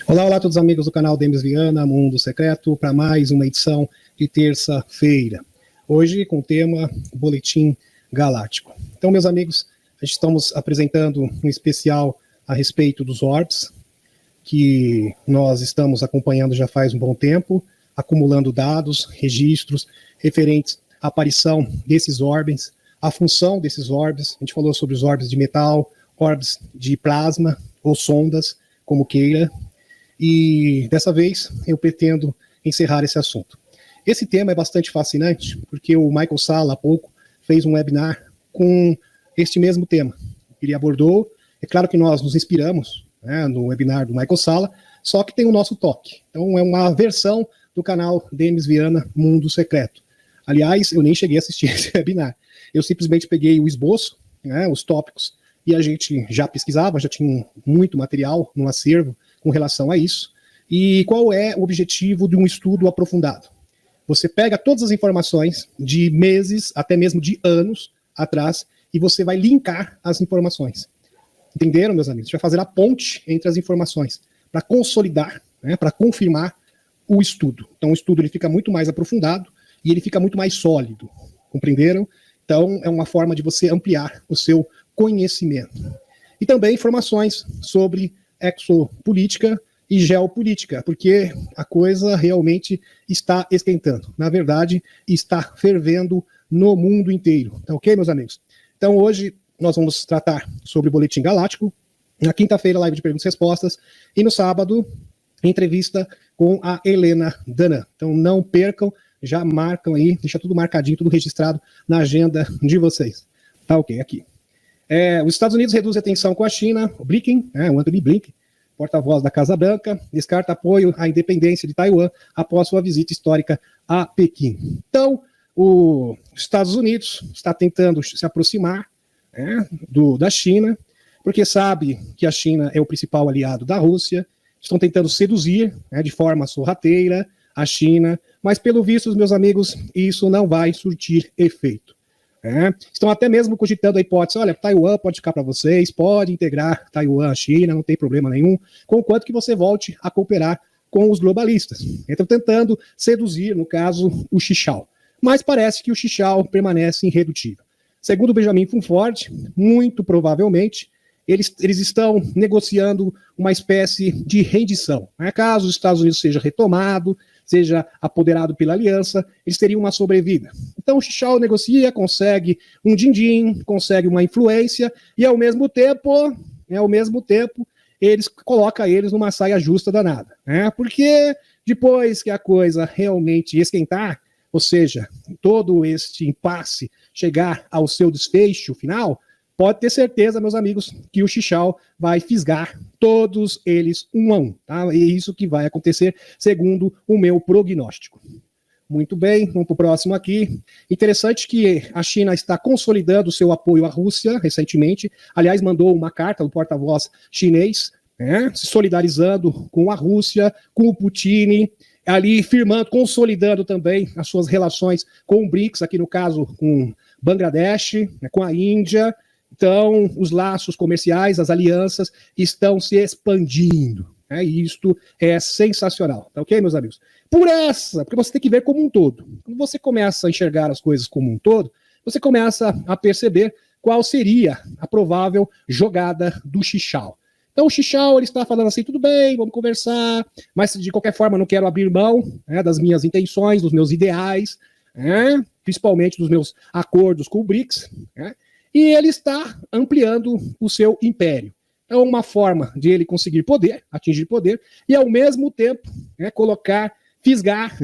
Olá, olá a todos os amigos do canal Demis Viana, Mundo Secreto, para mais uma edição de terça-feira. Hoje com o tema Boletim Galáctico. Então, meus amigos, estamos apresentando um especial a respeito dos orbes, que nós estamos acompanhando já faz um bom tempo, acumulando dados, registros referentes à aparição desses orbes, a função desses orbes. A gente falou sobre os orbes de metal, orbes de plasma ou sondas, como queira. E dessa vez eu pretendo encerrar esse assunto. Esse tema é bastante fascinante, porque o Michael Salla, há pouco, fez um webinar com este mesmo tema. Ele abordou, é claro que nós nos inspiramos, né, no webinar do Michael Salla, só que tem o nosso toque. Então é uma versão do canal Demis Viana Mundo Secreto. Aliás, eu nem cheguei a assistir esse webinar. Eu simplesmente peguei o esboço, né, os tópicos, e a gente já pesquisava, já tinha muito material no acervo com relação a isso. E qual é o objetivo de um estudo aprofundado? Você pega todas as informações de meses, até mesmo de anos atrás, e você vai linkar as informações. Entenderam, meus amigos? Você vai fazer a ponte entre as informações, para consolidar, né, para confirmar o estudo. Então o estudo ele fica muito mais aprofundado e ele fica muito mais sólido. Compreenderam? Então é uma forma de você ampliar o seu conhecimento. E também informações sobre exopolítica e geopolítica, porque a coisa realmente está esquentando. Na verdade, está fervendo no mundo inteiro. Tá ok, meus amigos? Então, hoje nós vamos tratar sobre o Boletim Galáctico. Na quinta-feira, live de perguntas e respostas. E no sábado, entrevista com a Helena Danan. Então, não percam, já marcam aí, deixa tudo marcadinho, tudo registrado na agenda de vocês. Tá ok, aqui. Os Estados Unidos reduzem a tensão com a China, o Blinken, o Anthony Blinken, porta-voz da Casa Branca, descarta apoio à independência de Taiwan após sua visita histórica a Pequim. Então, os Estados Unidos está tentando se aproximar da China, porque sabe que a China é o principal aliado da Rússia, estão tentando seduzir de forma sorrateira a China, mas pelo visto, meus amigos, isso não vai surtir efeito. Estão até mesmo cogitando a hipótese, olha, Taiwan pode ficar para vocês, pode integrar Taiwan à China, não tem problema nenhum, conquanto que você volte a cooperar com os globalistas. Estão tentando seduzir, no caso, o Xichao. Mas parece que o Xichao permanece irredutível. Segundo Benjamin Funford, muito provavelmente, eles estão negociando uma espécie de rendição. Caso os Estados Unidos seja retomado, seja apoderado pela aliança, eles teriam uma sobrevida. Então o Xichao negocia, consegue um din-din, consegue uma influência, e ao mesmo tempo, eles colocam eles numa saia justa danada. Porque depois que a coisa realmente esquentar, ou seja, todo este impasse chegar ao seu desfecho final, pode ter certeza, meus amigos, que o Xichao vai fisgar todos eles um a um. Tá? E é isso que vai acontecer, segundo o meu prognóstico. Muito bem, vamos para o próximo aqui. Interessante que a China está consolidando seu apoio à Rússia recentemente. Aliás, mandou uma carta do porta-voz chinês, se solidarizando com a Rússia, com o Putin, ali firmando, consolidando também as suas relações com o BRICS, aqui no caso com Bangladesh, com a Índia. Então, os laços comerciais, as alianças estão se expandindo. E isto é sensacional. Tá ok, meus amigos? Porque você tem que ver como um todo. Quando você começa a enxergar as coisas como um todo, você começa a perceber qual seria a provável jogada do Xichao. Então, o Xichao ele está falando assim, tudo bem, vamos conversar, mas de qualquer forma não quero abrir mão das minhas intenções, dos meus ideais, principalmente dos meus acordos com o BRICS, e ele está ampliando o seu império. É uma forma de ele conseguir poder, atingir poder, e ao mesmo tempo fisgar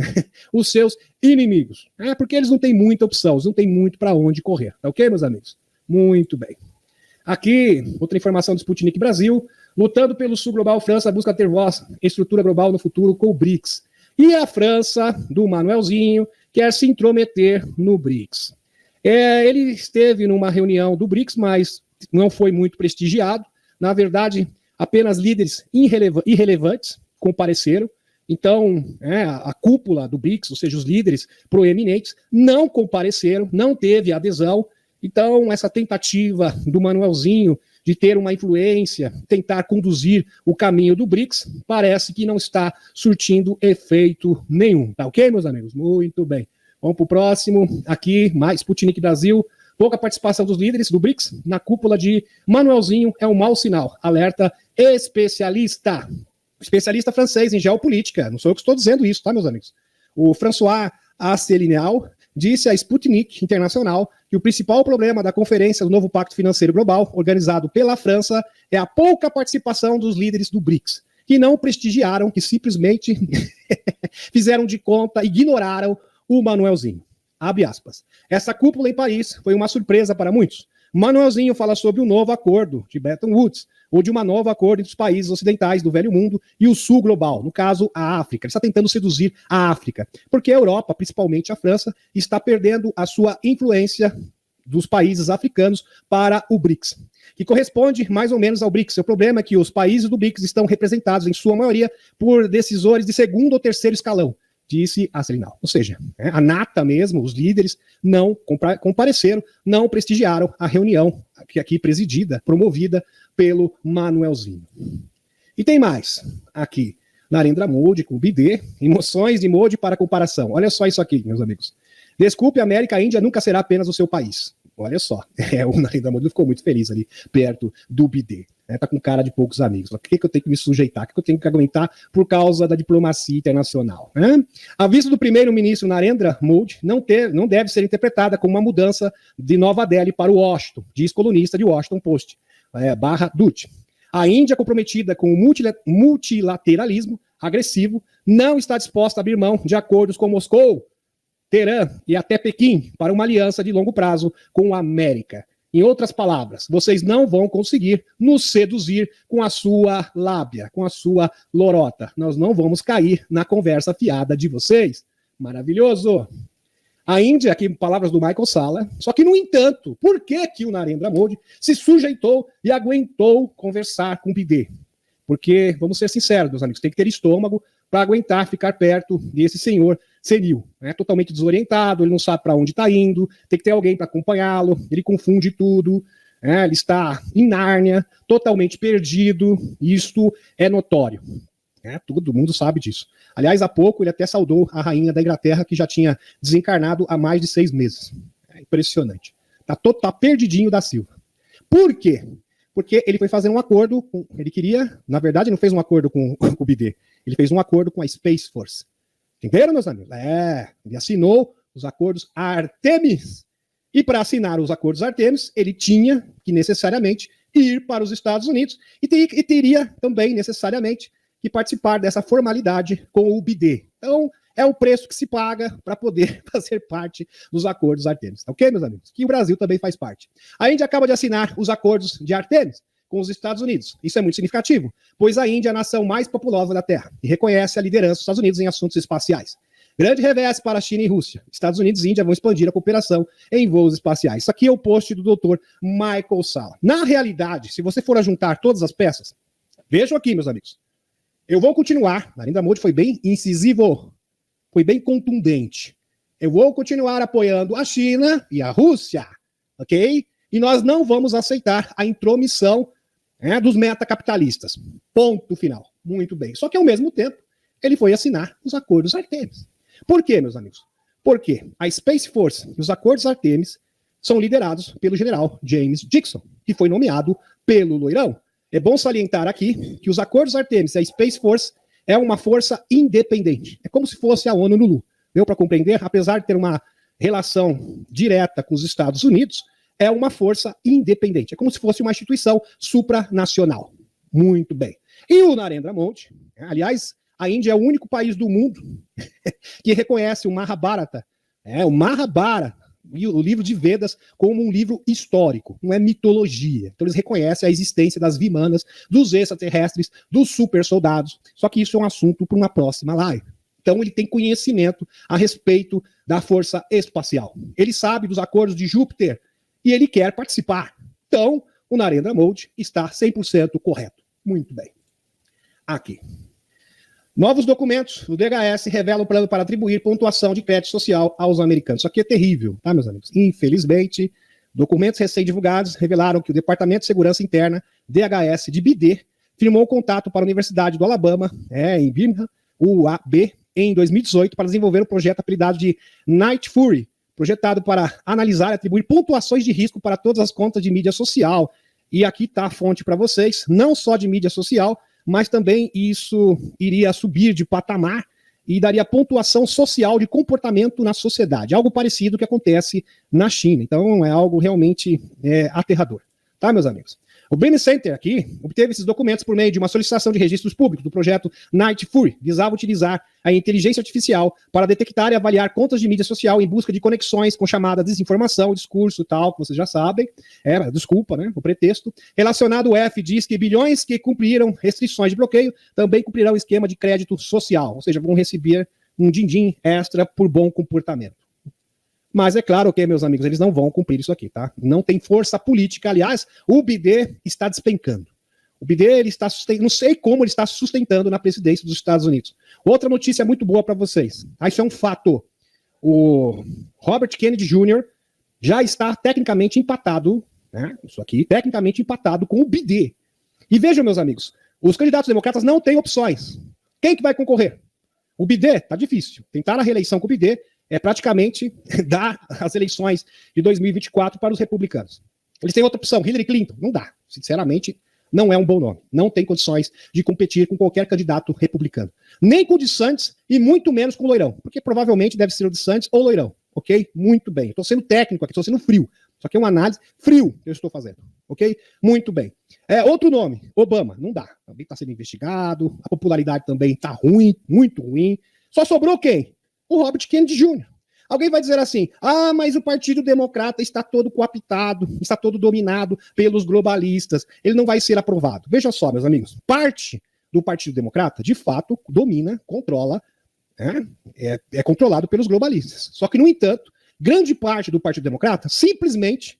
os seus inimigos. Porque eles não têm muita opção, eles não têm muito para onde correr. Tá ok, meus amigos? Muito bem. Aqui, outra informação do Sputnik Brasil, lutando pelo Sul Global, França busca ter voz em estrutura global no futuro com o BRICS. E a França, do Manuelzinho, quer se intrometer no BRICS. Ele esteve numa reunião do BRICS, mas não foi muito prestigiado. Na verdade, apenas líderes irrelevantes compareceram. Então, a cúpula do BRICS, ou seja, os líderes proeminentes, não compareceram, não teve adesão. Então, essa tentativa do Manuelzinho de ter uma influência, tentar conduzir o caminho do BRICS, parece que não está surtindo efeito nenhum. Tá ok, meus amigos? Muito bem. Vamos para o próximo. Aqui, mais Sputnik Brasil. Pouca participação dos líderes do BRICS na cúpula de Manuelzinho é um mau sinal. Alerta especialista. Especialista francês em geopolítica. Não sou eu que estou dizendo isso, tá, meus amigos? O François Asselineau disse à Sputnik Internacional que o principal problema da conferência do novo Pacto Financeiro Global, organizado pela França, é a pouca participação dos líderes do BRICS, que não prestigiaram, que simplesmente fizeram de conta, ignoraram o Manuelzinho. Abre aspas. Essa cúpula em Paris foi uma surpresa para muitos. Manuelzinho fala sobre um novo acordo de Bretton Woods, ou de uma nova acordo entre os países ocidentais do velho mundo e o sul global, no caso, a África. Ele está tentando seduzir a África, porque a Europa, principalmente a França, está perdendo a sua influência dos países africanos para o BRICS, que corresponde mais ou menos ao BRICS. O problema é que os países do BRICS estão representados, em sua maioria, por decisores de segundo ou terceiro escalão, disse Asselineau. Ou seja, a nata mesmo, os líderes não compareceram, não prestigiaram a reunião aqui presidida, promovida pelo Manuelzinho. E tem mais aqui. Narendra Modi com o BD, emoções de Modi para comparação. Olha só isso aqui, meus amigos. Desculpe, América, a Índia nunca será apenas o seu país. Olha só, o Narendra Modi ficou muito feliz ali, perto do BD. Tá com cara de poucos amigos. Por que eu tenho que me sujeitar? O que eu tenho que aguentar por causa da diplomacia internacional? A vista do primeiro-ministro Narendra Modi não deve ser interpretada como uma mudança de Nova Delhi para o Washington, diz colunista de Washington Post, /Dutch. A Índia, comprometida com o multilateralismo agressivo, não está disposta a abrir mão de acordos com Moscou, Teherã e até Pequim para uma aliança de longo prazo com a América. Em outras palavras, vocês não vão conseguir nos seduzir com a sua lábia, com a sua lorota. Nós não vamos cair na conversa fiada de vocês. Maravilhoso! A Índia, aqui palavras do Michael Salla, só que, no entanto, por que o Narendra Modi se sujeitou e aguentou conversar com o BD? Porque, vamos ser sinceros, meus amigos, tem que ter estômago para aguentar ficar perto desse senhor senil, totalmente desorientado, ele não sabe para onde está indo, tem que ter alguém para acompanhá-lo, ele confunde tudo, ele está em Nárnia, totalmente perdido, isto é notório. Todo mundo sabe disso. Aliás, há pouco ele até saudou a rainha da Inglaterra, que já tinha desencarnado há mais de 6 meses. Impressionante. Tá perdidinho da Silva. Por quê? Porque ele foi fazer um acordo, ele queria, na verdade, não fez um acordo com o BD, ele fez um acordo com a Space Force. Entenderam, meus amigos? Ele assinou os acordos Artemis. E para assinar os acordos Artemis, ele tinha que necessariamente ir para os Estados Unidos e teria também necessariamente que participar dessa formalidade com o BD. Então, é o preço que se paga para poder fazer parte dos acordos Artemis. Ok, meus amigos? Que o Brasil também faz parte. A Índia acaba de assinar os acordos de Artemis com os Estados Unidos. Isso é muito significativo, pois a Índia é a nação mais populosa da Terra e reconhece a liderança dos Estados Unidos em assuntos espaciais. Grande revés para a China e Rússia. Estados Unidos e Índia vão expandir a cooperação em voos espaciais. Isso aqui é o post do Dr. Michael Salla. Na realidade, se você for a juntar todas as peças, vejam aqui, meus amigos. Eu vou continuar. Narendra Modi foi bem incisivo, foi bem contundente. Eu vou continuar apoiando a China e a Rússia, ok? E nós não vamos aceitar a intromissão dos metacapitalistas. Ponto final. Muito bem. Só que, ao mesmo tempo, ele foi assinar os acordos Artemis. Por quê, meus amigos? Porque a Space Force e os acordos Artemis são liderados pelo general James Dixon, que foi nomeado pelo Loirão. É bom salientar aqui que os acordos Artemis e a Space Force é uma força independente. É como se fosse a ONU no Lu. Deu para compreender? Apesar de ter uma relação direta com os Estados Unidos, é uma força independente. É como se fosse uma instituição supranacional. Muito bem. E o Narendra Modi, aliás, a Índia é o único país do mundo que reconhece o Mahabharata, o Mahabharata, o livro de Vedas, como um livro histórico, não é mitologia. Então eles reconhecem a existência das Vimanas, dos extraterrestres, dos super soldados. Só que isso é um assunto para uma próxima live. Então ele tem conhecimento a respeito da força espacial. Ele sabe dos acordos de Júpiter e ele quer participar. Então o Narendra Modi está 100% correto. Muito bem. Aqui. Novos documentos do DHS revelam o plano para atribuir pontuação de crédito social aos americanos. Isso aqui é terrível, tá, meus amigos? Infelizmente, Documentos recém-divulgados revelaram que o Departamento de Segurança Interna, DHS, de BD, firmou contato para a Universidade do Alabama, em Birmingham, UAB, em 2018, para desenvolver o projeto apelidado de Night Fury, projetado para analisar e atribuir pontuações de risco para todas as contas de mídia social. E aqui está a fonte para vocês, não só de mídia social, mas também isso iria subir de patamar e daria pontuação social de comportamento na sociedade, algo parecido que acontece na China. Então é algo realmente aterrador. Tá, meus amigos? O Brain Center aqui obteve esses documentos por meio de uma solicitação de registros públicos do projeto Night Fury, visava utilizar a inteligência artificial para detectar e avaliar contas de mídia social em busca de conexões com chamada desinformação, discurso tal, que vocês já sabem, desculpa, né, o pretexto. Relacionado, o F diz que bilhões que cumpriram restrições de bloqueio também cumprirão o esquema de crédito social, ou seja, vão receber um din-din extra por bom comportamento. Mas é claro que, meus amigos, eles não vão cumprir isso aqui, tá? Não tem força política. Aliás, o BD está despencando. O BD, ele está não sei como ele está sustentando na presidência dos Estados Unidos. Outra notícia muito boa para vocês. Isso é um fato. O Robert Kennedy Jr. já está tecnicamente empatado, né? Isso aqui, tecnicamente empatado com o BD. E vejam, meus amigos, os candidatos democratas não têm opções. Quem que vai concorrer? O BD, tá difícil. Tentar a reeleição com o BD é praticamente dar as eleições de 2024 para os republicanos. Eles têm outra opção, Hillary Clinton. Não dá. Sinceramente, não é um bom nome. Não tem condições de competir com qualquer candidato republicano. Nem com o DeSantis e muito menos com o Loirão. Porque provavelmente deve ser o DeSantis ou o Loirão. Ok? Muito bem. Estou sendo técnico aqui, estou sendo frio. Isso aqui é uma análise frio que eu estou fazendo. Ok? Muito bem. Outro nome, Obama. Não dá. Também está sendo investigado. A popularidade também está ruim, muito ruim. Só sobrou quem? O Robert Kennedy Jr. Alguém vai dizer assim, mas o Partido Democrata está todo cooptado, está todo dominado pelos globalistas, ele não vai ser aprovado. Veja só, meus amigos, parte do Partido Democrata, de fato, domina, controla, é controlado pelos globalistas. Só que, no entanto, grande parte do Partido Democrata simplesmente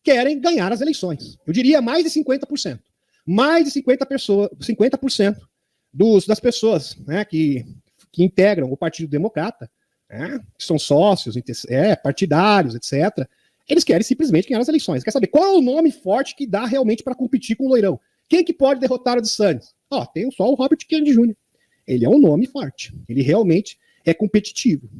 querem ganhar as eleições. Eu diria mais de 50%. Mais de 50% das pessoas, né, que integram o Partido Democrata, que são sócios, partidários, etc., eles querem simplesmente ganhar as eleições. Quer saber qual é o nome forte que dá realmente para competir com o Loirão? Quem que pode derrotar o DeSantis? Tem só o Robert Kennedy Jr. Ele é um nome forte. Ele realmente é competitivo.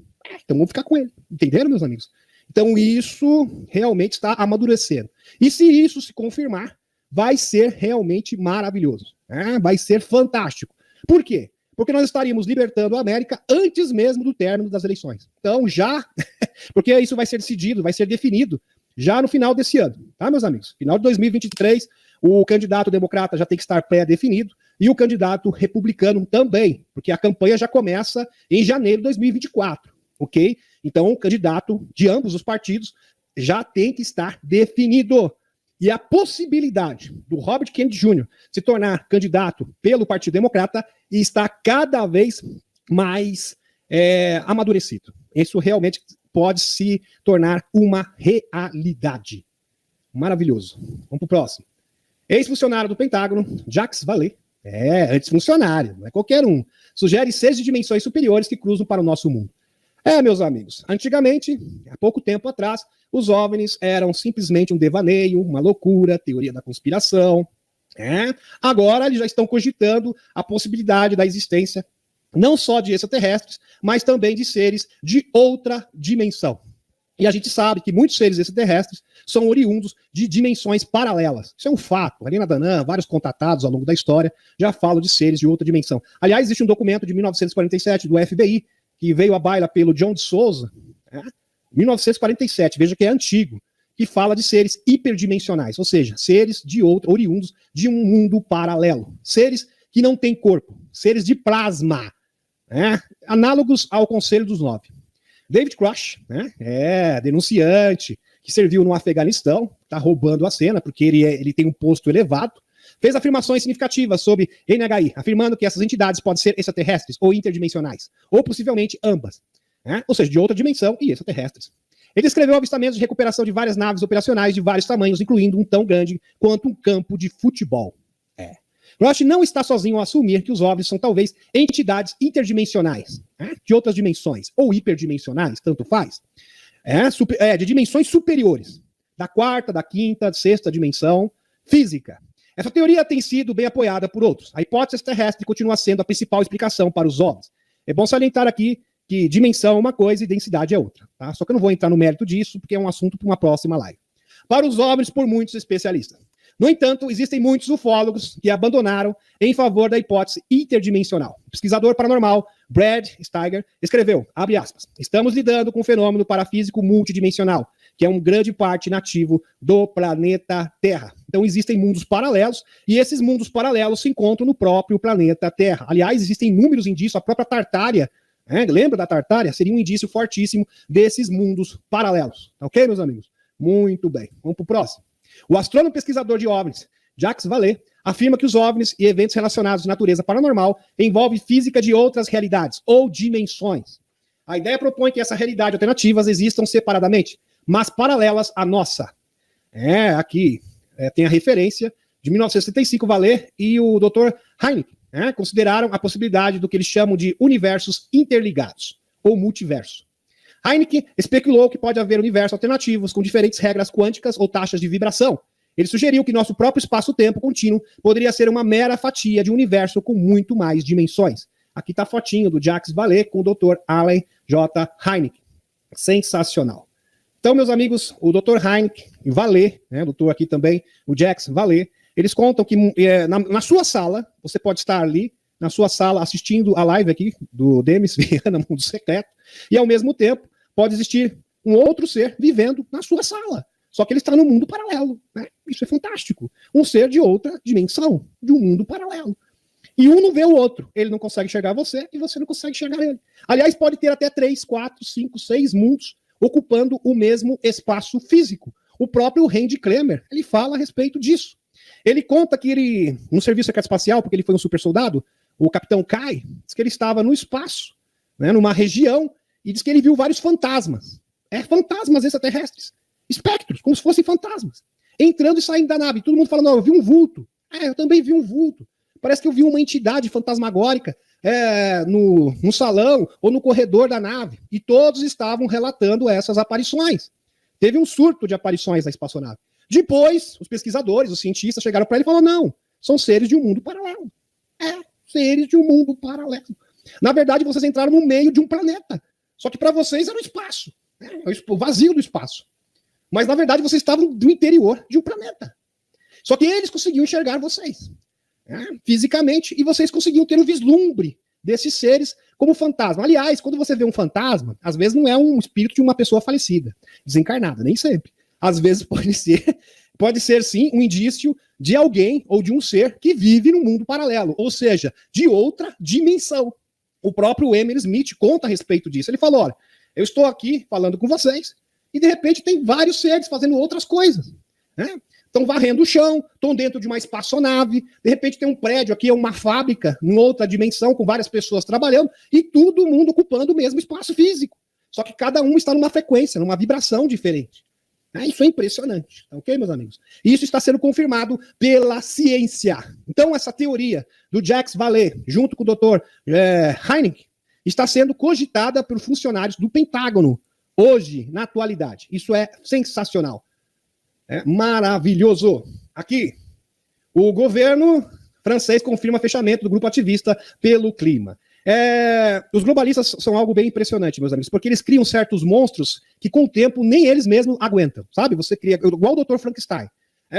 Então vamos ficar com ele. Entenderam, meus amigos? Então isso realmente está amadurecendo. E se isso se confirmar, vai ser realmente maravilhoso. Vai ser fantástico. Por quê? Porque nós estaríamos libertando a América antes mesmo do término das eleições. Então, porque isso vai ser decidido, vai ser definido já no final desse ano, tá, meus amigos? Final de 2023, o candidato democrata já tem que estar pré-definido e o candidato republicano também, porque a campanha já começa em janeiro de 2024, ok? Então, o candidato de ambos os partidos já tem que estar definido. E a possibilidade do Robert Kennedy Jr. se tornar candidato pelo Partido Democrata está cada vez mais amadurecido. Isso realmente pode se tornar uma realidade. Maravilhoso. Vamos para o próximo. Ex-funcionário do Pentágono, Jacques Vallée, ex-funcionário, não é qualquer um, sugere seres de dimensões superiores que cruzam para o nosso mundo. Meus amigos, antigamente, há pouco tempo atrás, os OVNIs eram simplesmente um devaneio, uma loucura, teoria da conspiração. Agora eles já estão cogitando a possibilidade da existência não só de extraterrestres, mas também de seres de outra dimensão. E a gente sabe que muitos seres extraterrestres são oriundos de dimensões paralelas. Isso é um fato. Helena Danã, vários contatados ao longo da história, já falam de seres de outra dimensão. Aliás, existe um documento de 1947 do FBI, que veio à baila pelo John de Souza, 1947, veja que é antigo, que fala de seres hiperdimensionais, ou seja, seres oriundos de um mundo paralelo, seres que não têm corpo, seres de plasma, análogos ao Conselho dos Nove. David Grush, denunciante, que serviu no Afeganistão, está roubando a cena, porque ele tem um posto elevado, fez afirmações significativas sobre NHI, afirmando que essas entidades podem ser extraterrestres ou interdimensionais, ou possivelmente ambas, ou seja, de outra dimensão e extraterrestres. Ele descreveu avistamentos de recuperação de várias naves operacionais de vários tamanhos, incluindo um tão grande quanto um campo de futebol. Rush não está sozinho ao assumir que os OVNIs são talvez entidades interdimensionais, de outras dimensões, ou hiperdimensionais, tanto faz, de dimensões superiores. da quarta, da quinta, sexta dimensão física. Essa teoria tem sido bem apoiada por outros. A hipótese terrestre continua sendo a principal explicação para os OVNIs. É bom salientar aqui que dimensão é uma coisa e densidade é outra. Tá? Só que eu não vou entrar no mérito disso, porque é um assunto para uma próxima live. Para os OVNIs, por muitos especialistas. No entanto, existem muitos ufólogos que abandonaram em favor da hipótese interdimensional. O pesquisador paranormal Brad Steiger escreveu, abre aspas, estamos lidando com um fenômeno parafísico multidimensional, que é um grande parte nativo do planeta Terra. Então existem mundos paralelos, e esses mundos paralelos se encontram no próprio planeta Terra. Aliás, existem inúmeros indícios, a própria Tartária, lembra da Tartária? Seria um indício fortíssimo desses mundos paralelos. Ok, meus amigos? Muito bem. Vamos para o próximo. O astrônomo pesquisador de OVNIs, Jacques Vallée, afirma que os OVNIs e eventos relacionados de natureza paranormal envolvem física de outras realidades ou dimensões. A ideia propõe que essas realidades alternativas existam separadamente, mas paralelas à nossa. Aqui tem a referência de 1975, Vallée e o Dr. Hynek consideraram a possibilidade do que eles chamam de universos interligados, ou multiverso. Hynek especulou que pode haver universos alternativos com diferentes regras quânticas ou taxas de vibração. Ele sugeriu que nosso próprio espaço-tempo contínuo poderia ser uma mera fatia de um universo com muito mais dimensões. Aqui está a fotinho do Jacques Vallée com o Dr. Allen J. Hynek. Sensacional. Então, meus amigos, o Dr. Hynek e Vallée, o doutor aqui também, o Jacques Vallée, eles contam que na sua sala, você pode estar ali, na sua sala, assistindo a live aqui do Demis Viana, Mundo Secreto, e ao mesmo tempo pode existir um outro ser vivendo na sua sala, só que ele está no mundo paralelo, né? Isso é fantástico. Um ser de outra dimensão, de um mundo paralelo. E um não vê o outro, ele não consegue enxergar você e você não consegue enxergar ele. Aliás, pode ter até 3, 4, 5, 6 mundos ocupando o mesmo espaço físico. O próprio Randy Kremer, ele fala a respeito disso. Ele conta que ele, no serviço secreto espacial, porque ele foi um super soldado, o capitão Kai, diz que ele estava no espaço, numa região, e diz que ele viu vários fantasmas. Fantasmas extraterrestres. Espectros, como se fossem fantasmas. Entrando e saindo da nave. Todo mundo falando, eu vi um vulto. Eu também vi um vulto. Parece que eu vi uma entidade fantasmagórica no salão ou no corredor da nave. E todos estavam relatando essas aparições. Teve um surto de aparições na espaçonave. Depois, os pesquisadores, os cientistas chegaram para ele e falaram, não, são seres de um mundo paralelo. Seres de um mundo paralelo. Na verdade, vocês entraram no meio de um planeta. Só que para vocês era o espaço. O vazio do espaço. Mas, na verdade, vocês estavam do interior de um planeta. Só que eles conseguiam enxergar vocês, fisicamente, e vocês conseguiam ter um vislumbre desses seres como fantasma. Aliás, quando você vê um fantasma, às vezes não é um espírito de uma pessoa falecida, desencarnada, nem sempre. Às vezes pode ser sim um indício de alguém ou de um ser que vive no mundo paralelo, ou seja, de outra dimensão. O próprio Emily Smith conta a respeito disso. Ele falou, olha, eu estou aqui falando com vocês, e de repente tem vários seres fazendo outras coisas. Estão varrendo o chão, estão dentro de uma espaçonave, de repente tem um prédio aqui, é uma fábrica, em outra dimensão, com várias pessoas trabalhando, e todo mundo ocupando o mesmo espaço físico. Só que cada um está numa frequência, numa vibração diferente. Isso é impressionante, ok, meus amigos? E isso está sendo confirmado pela ciência. Então, essa teoria do Jacques Vallée, junto com o Dr. Hynek, está sendo cogitada por funcionários do Pentágono, hoje, na atualidade. Isso é sensacional. Maravilhoso. Aqui, o governo francês confirma fechamento do grupo ativista pelo clima. Os globalistas são algo bem impressionante, meus amigos, porque eles criam certos monstros que, com o tempo, nem eles mesmos aguentam, sabe? Você cria, igual o Dr. Frankenstein.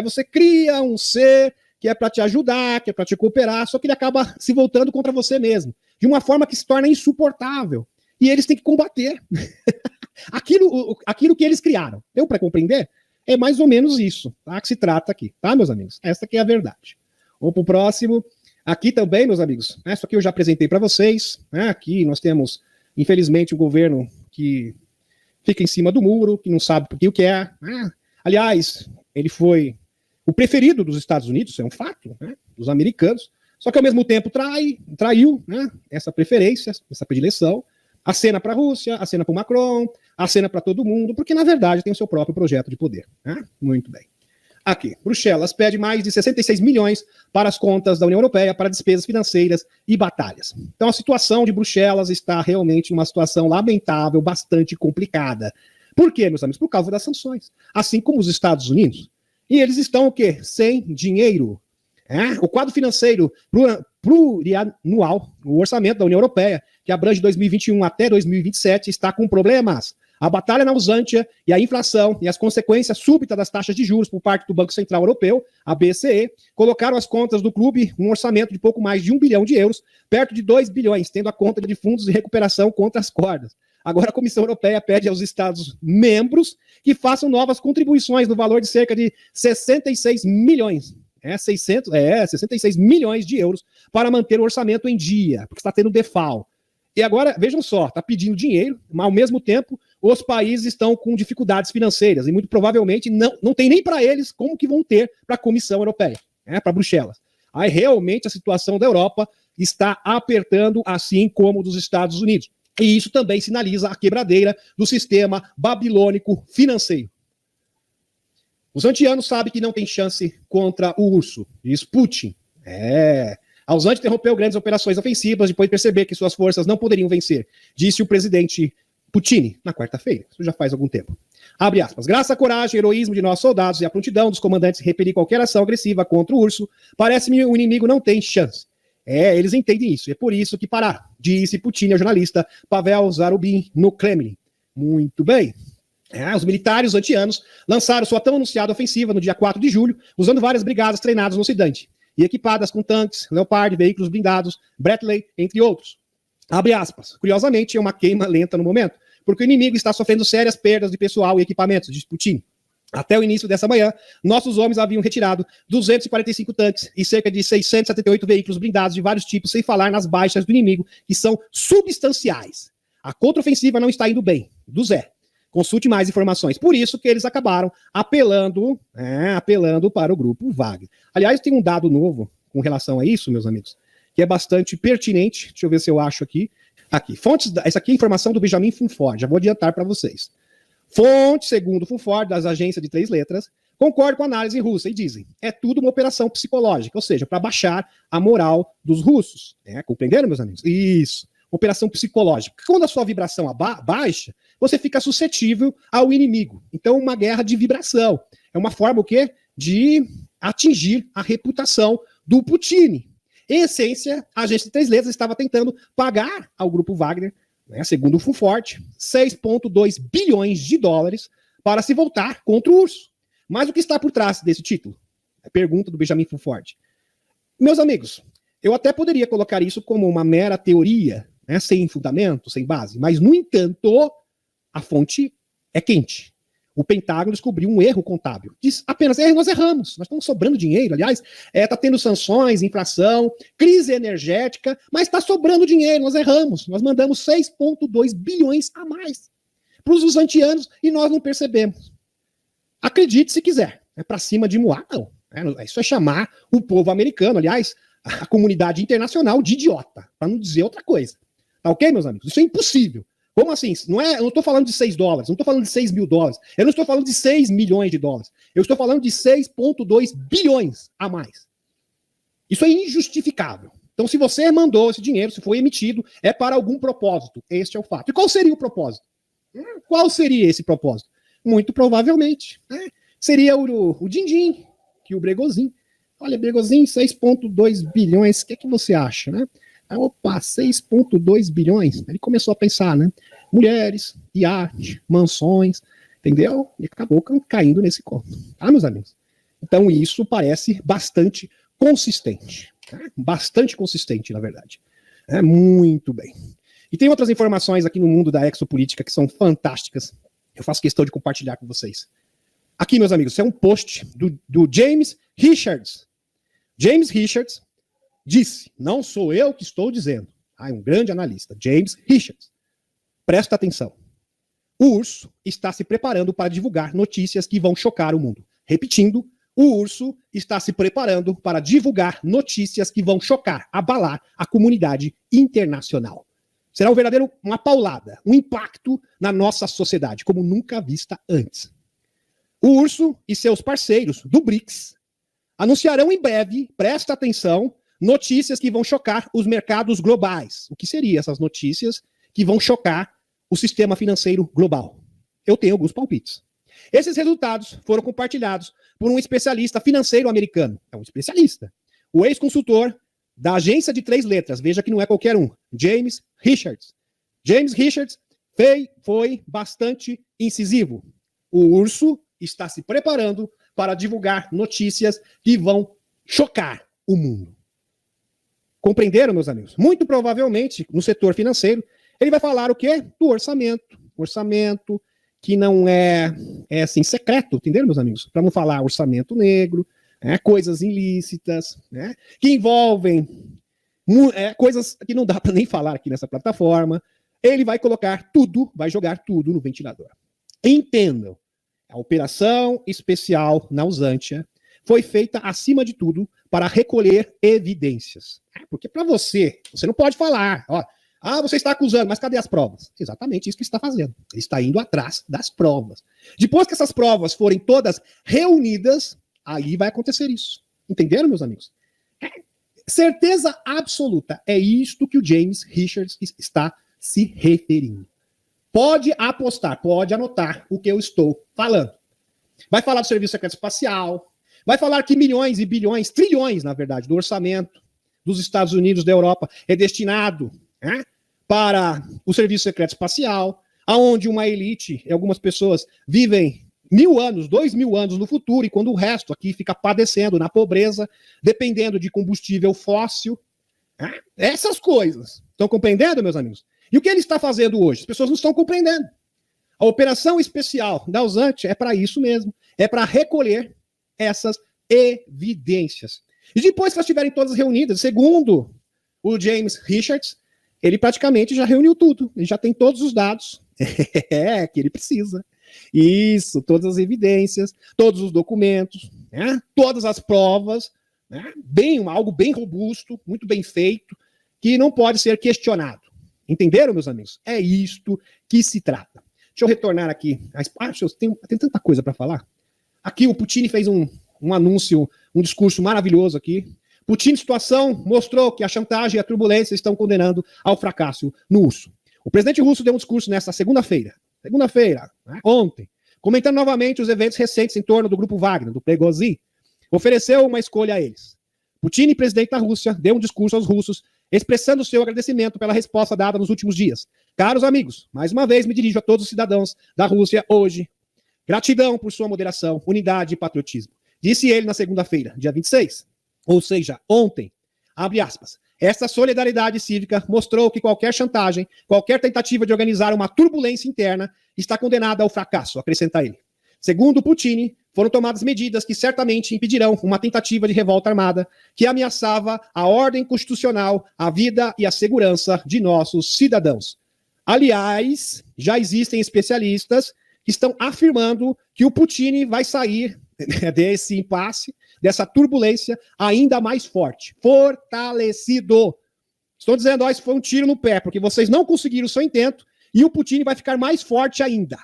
Você cria um ser que é para te ajudar, que é para te cooperar, só que ele acaba se voltando contra você mesmo, de uma forma que se torna insuportável. E eles têm que combater aquilo que eles criaram. Deu para compreender? É mais ou menos isso, tá? Que se trata aqui, tá, meus amigos? Essa aqui é a verdade. Vamos para o próximo. Aqui também, meus amigos, isso aqui eu já apresentei para vocês. Aqui nós temos, infelizmente, um governo que fica em cima do muro, que não sabe o que é. Aliás, ele foi o preferido dos Estados Unidos, isso é um fato, dos americanos, só que ao mesmo tempo traiu essa preferência, essa predileção, acena para a Rússia, acena para o Macron, acena para todo mundo, porque na verdade tem o seu próprio projeto de poder. Muito bem. Aqui, Bruxelas pede mais de 66 milhões para as contas da União Europeia para despesas financeiras e batalhas. Então a situação de Bruxelas está realmente uma situação lamentável, bastante complicada. Por quê, meus amigos? Por causa das sanções. Assim como os Estados Unidos. E eles estão o quê? Sem dinheiro. O quadro financeiro plurianual, o orçamento da União Europeia, que abrange 2021 até 2027, está com problemas. A batalha na usância e a inflação e as consequências súbitas das taxas de juros por parte do Banco Central Europeu, a BCE, colocaram as contas do clube um orçamento de pouco mais de 1 bilhão de euros, perto de 2 bilhões, tendo a conta de fundos de recuperação contra as cordas. Agora a Comissão Europeia pede aos Estados-membros que façam novas contribuições no valor de cerca de 66 milhões. 66 milhões de euros para manter o orçamento em dia, porque está tendo default. E agora, vejam só, está pedindo dinheiro, mas ao mesmo tempo os países estão com dificuldades financeiras e muito provavelmente não tem nem para eles como que vão ter para a Comissão Europeia, para Bruxelas. Aí realmente a situação da Europa está apertando, assim como dos Estados Unidos. E isso também sinaliza a quebradeira do sistema babilônico financeiro. Os antianos sabem que não tem chance contra o urso, diz Putin. A Usante interrompeu grandes operações ofensivas depois de perceber que suas forças não poderiam vencer, disse o presidente Putin na quarta-feira. Isso já faz algum tempo. Abre aspas. Graças à coragem e heroísmo de nossos soldados e à prontidão dos comandantes em repelir qualquer ação agressiva contra o urso, parece-me que o inimigo não tem chance. Eles entendem isso. É por isso que pararam, disse Putin ao jornalista Pavel Zarubin no Kremlin. Muito bem. Os militares antianos lançaram sua tão anunciada ofensiva no dia 4 de julho, usando várias brigadas treinadas no Ocidente e equipadas com tanques, Leopard, veículos blindados, Bradley, entre outros. Abre aspas. Curiosamente, é uma queima lenta no momento, porque o inimigo está sofrendo sérias perdas de pessoal e equipamentos, diz Putin. Até o início dessa manhã, nossos homens haviam retirado 245 tanques e cerca de 678 veículos blindados de vários tipos, sem falar nas baixas do inimigo, que são substanciais. A contraofensiva não está indo bem, do Zé. Consulte mais informações. Por isso que eles acabaram apelando para o grupo Wagner. Aliás, tem um dado novo com relação a isso, meus amigos, que é bastante pertinente. Deixa eu ver se eu acho aqui. Fontes, essa aqui é a informação do Benjamin Funford, já vou adiantar para vocês. Fonte, segundo Funford, das agências de 3 letras, concorda com a análise russa e dizem, é tudo uma operação psicológica, ou seja, para baixar a moral dos russos. Compreenderam, meus amigos? Isso. Operação psicológica. Quando a sua vibração baixa, você fica suscetível ao inimigo. Então, uma guerra de vibração. É uma forma, o quê? De atingir a reputação do Putin. Em essência, a agência de 3 letras estava tentando pagar ao grupo Wagner, segundo o Funfort, 6,2 bilhões de dólares para se voltar contra o urso. Mas o que está por trás desse título? É a pergunta do Benjamin Funfort. Meus amigos, eu até poderia colocar isso como uma mera teoria, sem fundamento, sem base, mas, no entanto, a fonte é quente. O Pentágono descobriu um erro contábil. Diz apenas, nós erramos, nós estamos sobrando dinheiro, aliás, está tendo sanções, inflação, crise energética, mas está sobrando dinheiro, nós erramos. Nós mandamos 6,2 bilhões a mais para os usantianos e nós não percebemos. Acredite se quiser, é para cima de Moá, não. Isso é chamar o povo americano, aliás, a comunidade internacional de idiota, para não dizer outra coisa. Tá ok, meus amigos? Isso é impossível. Como assim? Eu não estou falando de 6 dólares, não estou falando de 6 mil dólares, eu não estou falando de 6 milhões de dólares, eu estou falando de 6,2 bilhões a mais. Isso é injustificável. Então, se você mandou esse dinheiro, se foi emitido, é para algum propósito. Este é o fato. E qual seria o propósito? Qual seria esse propósito? Muito provavelmente, seria o din-din, que o Bregozinho. Olha, Bregozinho, 6,2 bilhões, o que você acha, né? Opa, 6,2 bilhões. Ele começou a pensar, mulheres, iate, mansões, entendeu? E acabou caindo nesse conto. Tá, meus amigos? Então isso parece bastante consistente. Bastante consistente, na verdade. Muito bem. E tem outras informações aqui no mundo da exopolítica que são fantásticas. Eu faço questão de compartilhar com vocês. Aqui, meus amigos, isso é um post do James Richards. James Richards disse, não sou eu que estou dizendo, é um grande analista, James Richards. Presta atenção. O urso está se preparando para divulgar notícias que vão chocar o mundo. Repetindo, o urso está se preparando para divulgar notícias que vão chocar, abalar a comunidade internacional. Será uma paulada, um impacto na nossa sociedade, como nunca vista antes. O urso e seus parceiros do BRICS anunciarão em breve, presta atenção, notícias que vão chocar os mercados globais. O que seriam essas notícias que vão chocar o sistema financeiro global? eu tenho alguns palpites. Esses resultados foram compartilhados por um especialista financeiro americano. É um especialista. O ex-consultor da agência de 3 letras, veja que não é qualquer um, James Richards. James Richards foi bastante incisivo. O urso está se preparando para divulgar notícias que vão chocar o mundo. Compreenderam, meus amigos? Muito provavelmente, no setor financeiro, ele vai falar o quê? Do orçamento. Orçamento que não é assim, secreto, entenderam, meus amigos? Para não falar orçamento negro, coisas ilícitas, que envolvem coisas que não dá para nem falar aqui nessa plataforma. Ele vai colocar tudo, vai jogar tudo no ventilador. Entendam, a operação especial na Usantia foi feita, acima de tudo, para recolher evidências. Porque para você não pode falar, ó, você está acusando, mas cadê as provas? Exatamente isso que ele está fazendo. Ele está indo atrás das provas. Depois que essas provas forem todas reunidas, aí vai acontecer isso. Entenderam, meus amigos? Certeza absoluta. É isto que o James Richards está se referindo. Pode apostar, pode anotar o que eu estou falando. Vai falar do Serviço Secreto Espacial, vai falar que milhões e bilhões, trilhões, na verdade, do orçamento dos Estados Unidos, da Europa, é destinado para o Serviço Secreto Espacial, aonde uma elite e algumas pessoas vivem 1000 anos, 2000 anos no futuro, e quando o resto aqui fica padecendo na pobreza, dependendo de combustível fóssil. Essas coisas. Estão compreendendo, meus amigos? E o que ele está fazendo hoje? As pessoas não estão compreendendo. A operação especial da Usantia é para isso mesmo. É para recolher essas evidências. E depois que elas estiverem todas reunidas, segundo o James Richards, ele praticamente já reuniu tudo. Ele já tem todos os dados que ele precisa. Isso, todas as evidências, todos os documentos, todas as provas, algo bem robusto, muito bem feito, que não pode ser questionado. Entenderam, meus amigos? É isto que se trata. Deixa eu retornar aqui. Tem tanta coisa para falar. Aqui o Putin fez um anúncio, um discurso maravilhoso aqui. Putin, situação, mostrou que a chantagem e a turbulência estão condenando ao fracasso no urso. O presidente russo deu um discurso nesta segunda-feira, ontem, comentando novamente os eventos recentes em torno do grupo Wagner, do Prigozhin, ofereceu uma escolha a eles. Putin, presidente da Rússia, deu um discurso aos russos, expressando seu agradecimento pela resposta dada nos últimos dias. Caros amigos, mais uma vez me dirijo a todos os cidadãos da Rússia hoje. Gratidão por sua moderação, unidade e patriotismo. Disse ele na segunda-feira, dia 26, ou seja, ontem, abre aspas. Esta solidariedade cívica mostrou que qualquer chantagem, qualquer tentativa de organizar uma turbulência interna está condenada ao fracasso, acrescenta ele. Segundo Putin, foram tomadas medidas que certamente impedirão uma tentativa de revolta armada que ameaçava a ordem constitucional, a vida e a segurança de nossos cidadãos. Aliás, já existem especialistas que estão afirmando que o Putin vai sair desse impasse, dessa turbulência, ainda mais forte, fortalecido. Estou dizendo, isso foi um tiro no pé, porque vocês não conseguiram o seu intento e o Putin vai ficar mais forte ainda.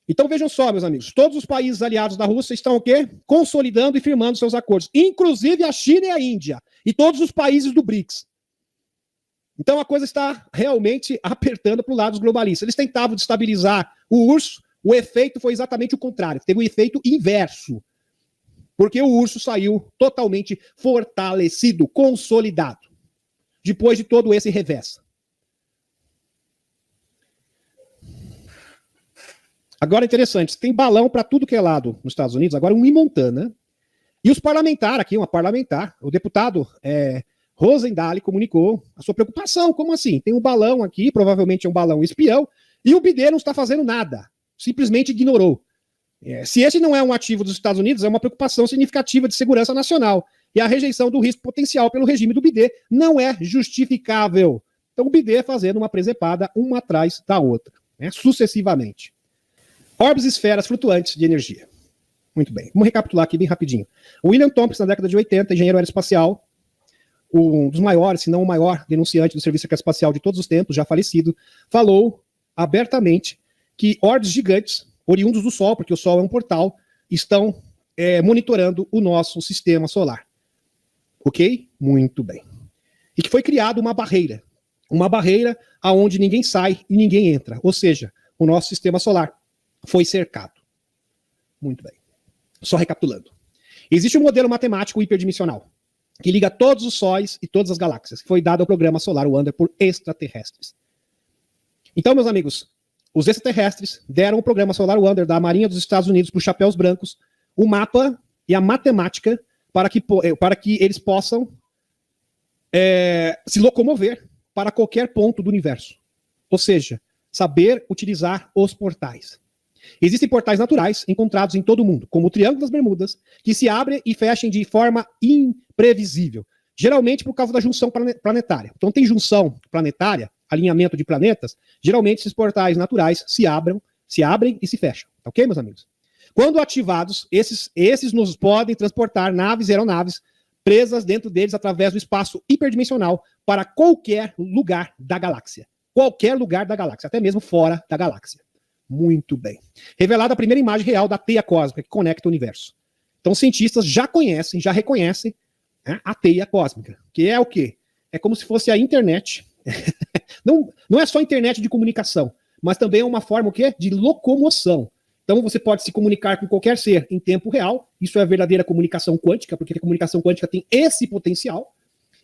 Então vejam só, meus amigos, todos os países aliados da Rússia estão o quê? Consolidando e firmando seus acordos, inclusive a China e a Índia, e todos os países do BRICS. Então a coisa está realmente apertando para o lado dos globalistas. Eles tentavam destabilizar o urso, o efeito foi exatamente o contrário, teve um efeito inverso, porque o urso saiu totalmente fortalecido, consolidado, depois de todo esse revés. Agora, interessante, tem balão para tudo que é lado nos Estados Unidos, agora um em Montana, e os parlamentares aqui, uma parlamentar, o deputado Rosendahl comunicou a sua preocupação, como assim? Tem um balão aqui, provavelmente é um balão espião, e o BIDE não está fazendo nada, simplesmente ignorou. Se esse não é um ativo dos Estados Unidos, é uma preocupação significativa de segurança nacional, e a rejeição do risco potencial pelo regime do BIDE não é justificável. Então o BIDE fazendo uma presepada uma atrás da outra, sucessivamente. Orbes e esferas flutuantes de energia. Muito bem, vamos recapitular aqui bem rapidinho. O William Thompson, na década de 80, engenheiro aeroespacial, um dos maiores, se não o maior denunciante do Serviço Secreto Espacial de todos os tempos, já falecido, falou abertamente que orbes gigantes, oriundos do Sol, porque o Sol é um portal, estão monitorando o nosso sistema solar. Ok? Muito bem. E que foi criada uma barreira aonde ninguém sai e ninguém entra. Ou seja, o nosso sistema solar foi cercado. Muito bem. Só recapitulando. Existe um modelo matemático hiperdimensional que liga todos os sóis e todas as galáxias, que foi dado ao programa solar Wonder por extraterrestres. Então, meus amigos, os extraterrestres deram o programa Solar Wonder da Marinha dos Estados Unidos para os chapéus brancos o mapa e a matemática para que eles possam se locomover para qualquer ponto do universo. Ou seja, saber utilizar os portais. Existem portais naturais encontrados em todo o mundo, como o Triângulo das Bermudas, que se abrem e fecham de forma imprevisível, geralmente por causa da junção planetária. Então tem junção planetária, alinhamento de planetas, geralmente esses portais naturais se abrem e se fecham. Ok, meus amigos? Quando ativados, esses nos podem transportar naves e aeronaves presas dentro deles através do espaço hiperdimensional para qualquer lugar da galáxia. Qualquer lugar da galáxia, até mesmo fora da galáxia. Muito bem. Revelada a primeira imagem real da teia cósmica que conecta o universo. Então, cientistas já reconhecem, né, a teia cósmica, que é o quê? É como se fosse a internet. Não é só internet de comunicação, mas também é uma forma o quê? De locomoção. Então, você pode se comunicar com qualquer ser em tempo real. Isso é a verdadeira comunicação quântica, porque a comunicação quântica tem esse potencial.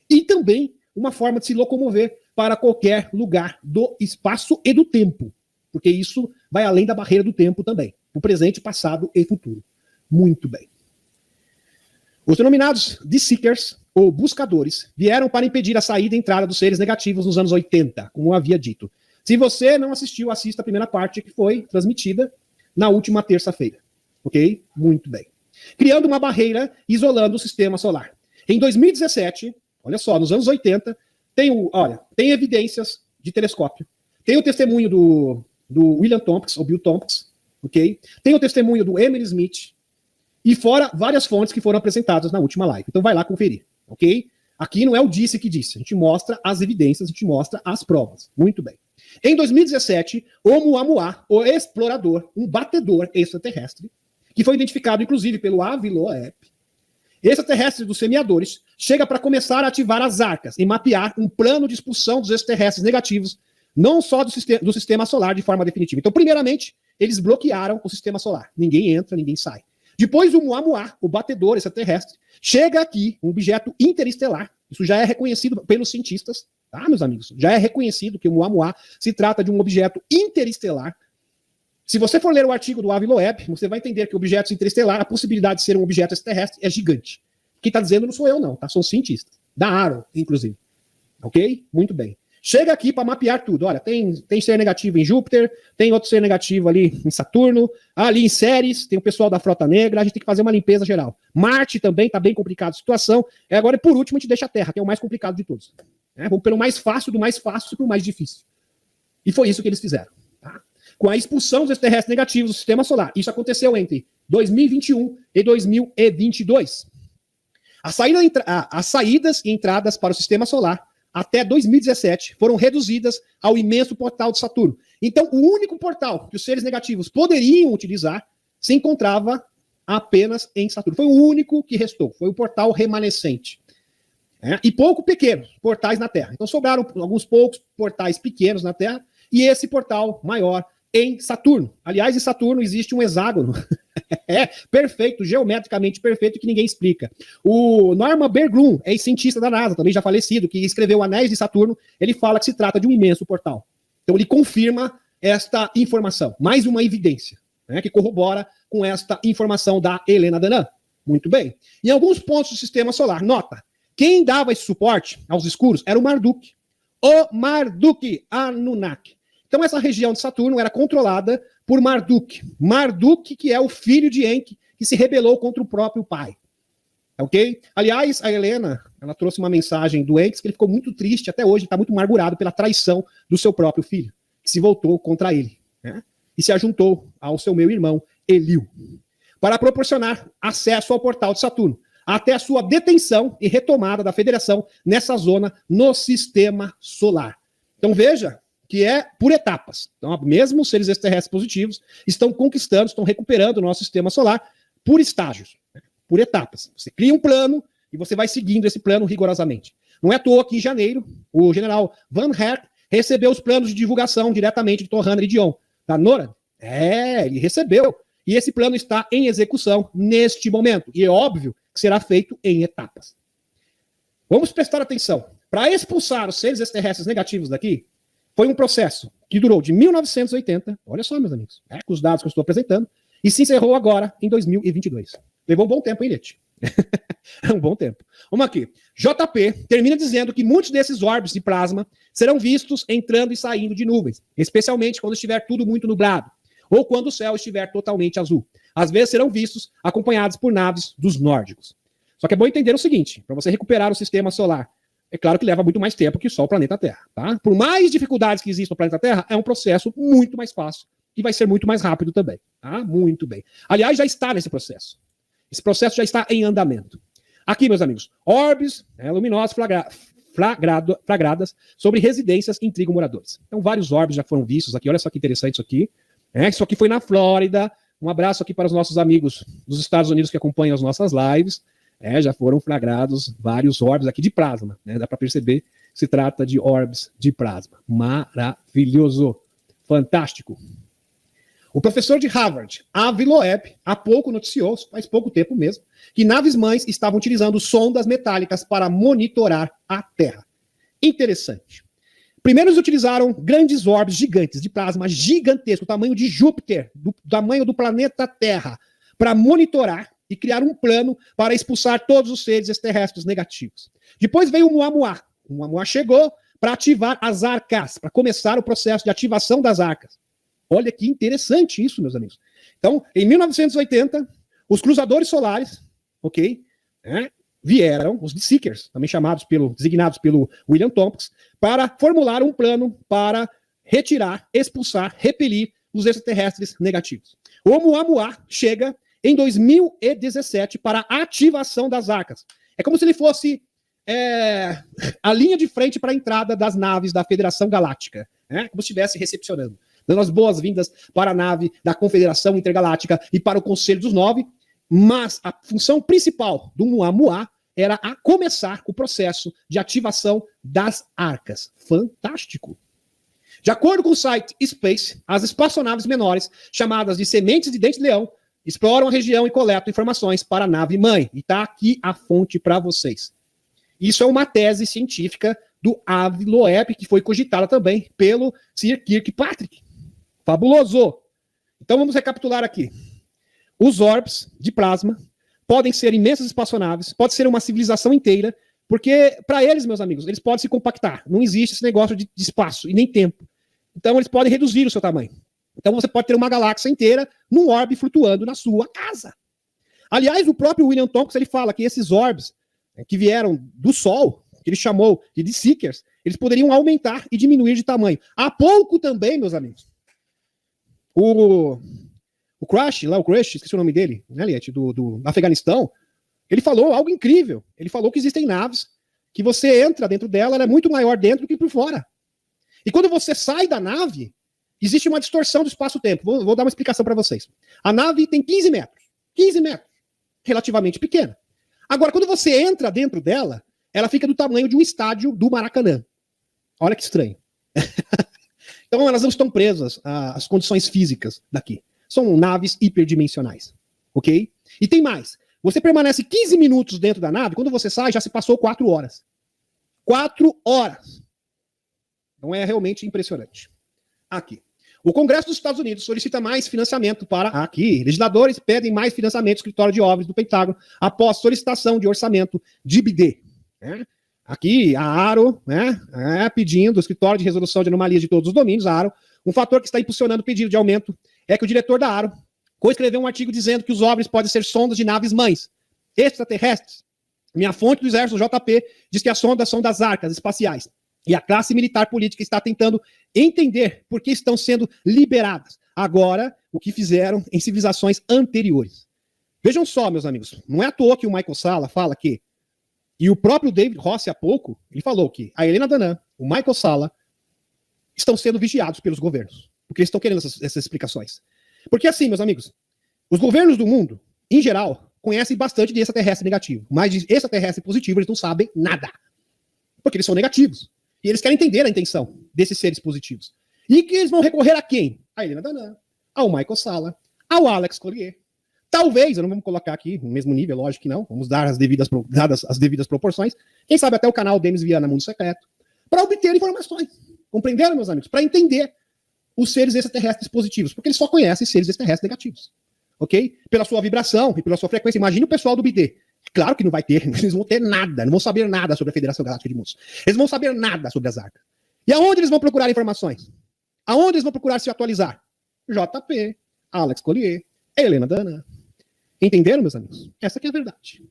E também uma forma de se locomover para qualquer lugar do espaço e do tempo. Porque isso vai além da barreira do tempo também. O presente, passado e futuro. Muito bem. Os denominados The Seekers, ou buscadores, vieram para impedir a saída e entrada dos seres negativos nos anos 80, como eu havia dito. Se você não assistiu, assista a primeira parte que foi transmitida na última terça-feira. Ok? Muito bem. Criando uma barreira isolando o sistema solar. Em 2017, olha só, nos anos 80, tem evidências de telescópio. Tem o testemunho do William Tompkins, ou Bill Tompkins, ok? Tem o testemunho do Emily Smith, e fora várias fontes que foram apresentadas na última live. Então vai lá conferir, ok? Aqui não é o disse que disse, a gente mostra as evidências, a gente mostra as provas. Muito bem. Em 2017, Oumuamua, o explorador, um batedor extraterrestre, que foi identificado inclusive pelo Avi Loeb, extraterrestre dos semeadores, chega para começar a ativar as arcas e mapear um plano de expulsão dos extraterrestres negativos, não só do sistema solar de forma definitiva. Então, primeiramente, eles bloquearam o sistema solar. Ninguém entra, ninguém sai. Depois, o Oumuamua, o batedor extraterrestre, chega aqui, um objeto interestelar. Isso já é reconhecido pelos cientistas, tá, meus amigos? Já é reconhecido que o Oumuamua se trata de um objeto interestelar. Se você for ler o artigo do Avi Loeb, você vai entender que objetos interestelares, a possibilidade de ser um objeto extraterrestre é gigante. Quem está dizendo não sou eu, não, tá? São cientistas. Da Arrow, inclusive. Ok? Muito bem. Chega aqui para mapear tudo. Olha, tem ser negativo em Júpiter, tem outro ser negativo ali em Saturno, ali em Ceres, tem o pessoal da Frota Negra, a gente tem que fazer uma limpeza geral. Marte também está bem complicada a situação. Agora, por último, a gente deixa a Terra, que é o mais complicado de todos. Vamos pelo mais fácil, do mais fácil para o mais difícil. E foi isso que eles fizeram. Tá? Com a expulsão dos extraterrestres negativos do sistema solar. Isso aconteceu entre 2021 e 2022. As saídas e entradas para o sistema solar até 2017 foram reduzidas ao imenso portal de Saturno. Então, o único portal que os seres negativos poderiam utilizar se encontrava apenas em Saturno. Foi o único que restou. Foi o portal remanescente. E pouco pequenos portais na Terra. Então, sobraram alguns poucos portais pequenos na Terra e esse portal maior em Saturno. Aliás, em Saturno existe um hexágono. Perfeito, geometricamente perfeito, que ninguém explica. O Norman Berglund, ex-cientista da NASA, também já falecido, que escreveu Anéis de Saturno, ele fala que se trata de um imenso portal. Então ele confirma esta informação. Mais uma evidência, né, que corrobora com esta informação da Helena Danã. Muito bem. Em alguns pontos do sistema solar, nota, quem dava esse suporte aos escuros era o Marduk. O Marduk Anunnaki. Então, essa região de Saturno era controlada por Marduk. Marduk, que é o filho de Enki, que se rebelou contra o próprio pai. Ok? Aliás, a Helena, ela trouxe uma mensagem do Enki, que ele ficou muito triste até hoje, está muito amargurado pela traição do seu próprio filho, que se voltou contra ele, né? E se ajuntou ao seu meio-irmão, Eliu, para proporcionar acesso ao portal de Saturno, até a sua detenção e retomada da federação nessa zona no sistema solar. Então, veja que é por etapas. Então, mesmo os seres extraterrestres positivos estão conquistando, estão recuperando o nosso sistema solar por estágios, né? Por etapas. Você cria um plano e você vai seguindo esse plano rigorosamente. Não é à toa que em janeiro, o general Van Herk recebeu os planos de divulgação diretamente de Torrana e Dion, da NORAD? Ele recebeu. E esse plano está em execução neste momento. E é óbvio que será feito em etapas. Vamos prestar atenção. Para expulsar os seres extraterrestres negativos daqui, foi um processo que durou de 1980, olha só, meus amigos, com os dados que eu estou apresentando, e se encerrou agora em 2022. Levou um bom tempo, hein, Lete? Um bom tempo. Vamos aqui. JP termina dizendo que muitos desses orbes de plasma serão vistos entrando e saindo de nuvens, especialmente quando estiver tudo muito nublado, ou quando o céu estiver totalmente azul. Às vezes serão vistos acompanhados por naves dos nórdicos. Só que é bom entender o seguinte, para você recuperar o sistema solar, é claro que leva muito mais tempo que só o planeta Terra, tá? Por mais dificuldades que existam no planeta Terra, é um processo muito mais fácil e vai ser muito mais rápido também, tá? Muito bem. Aliás, já está nesse processo. Esse processo já está em andamento. Aqui, meus amigos, orbes luminosas flagradas sobre residências em trigo moradores. Então, vários orbes já foram vistos aqui. Olha só que interessante isso aqui. Isso aqui foi na Flórida. Um abraço aqui para os nossos amigos dos Estados Unidos que acompanham as nossas lives. Já foram flagrados vários orbes aqui de plasma. Dá para perceber que se trata de orbes de plasma. Maravilhoso. Fantástico. O professor de Harvard, Avi Loeb, há pouco noticiou, faz pouco tempo mesmo, que naves-mães estavam utilizando sondas metálicas para monitorar a Terra. Interessante. Primeiro eles utilizaram grandes orbes gigantes de plasma gigantesco, do tamanho de Júpiter, do tamanho do planeta Terra, para monitorar e criar um plano para expulsar todos os seres extraterrestres negativos. Depois veio o Muamua. O Muamua chegou para ativar as arcas, para começar o processo de ativação das arcas. Olha que interessante isso, meus amigos. Então, em 1980, os cruzadores solares, vieram, os Seekers, também designados pelo William Tompkins, para formular um plano para retirar, expulsar, repelir os extraterrestres negativos. O Oumuamua chega em 2017 para a ativação das arcas. É como se ele fosse a linha de frente para a entrada das naves da Federação Galáctica, como se estivesse recepcionando, dando as boas-vindas para a nave da Confederação Intergaláctica e para o Conselho dos Nove, mas a função principal do Muamua era a começar o processo de ativação das arcas. Fantástico! De acordo com o site Space, as espaçonaves menores, chamadas de sementes de dente-leão, exploram a região e coletam informações para a nave-mãe. E está aqui a fonte para vocês. Isso é uma tese científica do Avi Loeb, que foi cogitada também pelo Sir Kirkpatrick. Fabuloso! Então vamos recapitular aqui. Os orbes de plasma podem ser imensas espaçonaves, pode ser uma civilização inteira, porque para eles, meus amigos, eles podem se compactar. Não existe esse negócio de espaço e nem tempo. Então eles podem reduzir o seu tamanho. Então você pode ter uma galáxia inteira num orbe flutuando na sua casa. Aliás, o próprio William Tompkins ele fala que esses orbes que vieram do Sol, que ele chamou de Seekers, eles poderiam aumentar e diminuir de tamanho. Há pouco também, meus amigos, o Crash, esqueci o nome dele, né, Liette, do Afeganistão, ele falou algo incrível. Ele falou que existem naves que você entra dentro dela, ela é muito maior dentro do que por fora. E quando você sai da nave, existe uma distorção do espaço-tempo. Vou dar uma explicação para vocês. A nave tem 15 metros. 15 metros. Relativamente pequena. Agora, quando você entra dentro dela, ela fica do tamanho de um estádio do Maracanã. Olha que estranho. Então, elas não estão presas às condições físicas daqui. São naves hiperdimensionais. Ok? E tem mais. Você permanece 15 minutos dentro da nave, quando você sai, já se passou 4 horas. 4 horas. Então é realmente impressionante. Aqui. O Congresso dos Estados Unidos solicita mais financiamento para... Aqui. Legisladores pedem mais financiamento do escritório de obras do Pentágono após solicitação de orçamento de BD. Aqui, a ARO, pedindo o escritório de resolução de anomalias de todos os domínios, a ARO. Um fator que está impulsionando o pedido de aumento é que o diretor da ARO coescreveu um artigo dizendo que os OVNIs podem ser sondas de naves-mães extraterrestres. Minha fonte do exército, JP, diz que as sondas são das arcas espaciais. E a classe militar política está tentando entender por que estão sendo liberadas. Agora, o que fizeram em civilizações anteriores. Vejam só, meus amigos, não é à toa que o Michael Salla fala que, e o próprio David Rossi há pouco, ele falou que a Helena Danã, o Michael Salla, estão sendo vigiados pelos governos. Porque eles estão querendo essas explicações. Porque assim, meus amigos, os governos do mundo, em geral, conhecem bastante de extraterrestre negativo. Mas de extraterrestre positivo eles não sabem nada. Porque eles são negativos. E eles querem entender a intenção desses seres positivos. E que eles vão recorrer a quem? a Helena Danã, ao Michael Salla, ao Alex Collier. Talvez, eu não vamos colocar aqui no mesmo nível, lógico que não, vamos dar dadas as devidas proporções, quem sabe até o canal Denis Viana Mundo Secreto, para obter informações. Compreenderam, meus amigos? Para entender os seres extraterrestres positivos, porque eles só conhecem seres extraterrestres negativos. Ok? Pela sua vibração e pela sua frequência. Imagine o pessoal do BD. Claro que não vai ter, eles vão ter nada, não vão saber nada sobre a Federação Galáctica de Mundos. Eles vão saber nada sobre as arcas. E aonde eles vão procurar informações? Aonde eles vão procurar se atualizar? JP, Alex Collier, Helena Danã. Entenderam, meus amigos? Essa aqui é a verdade.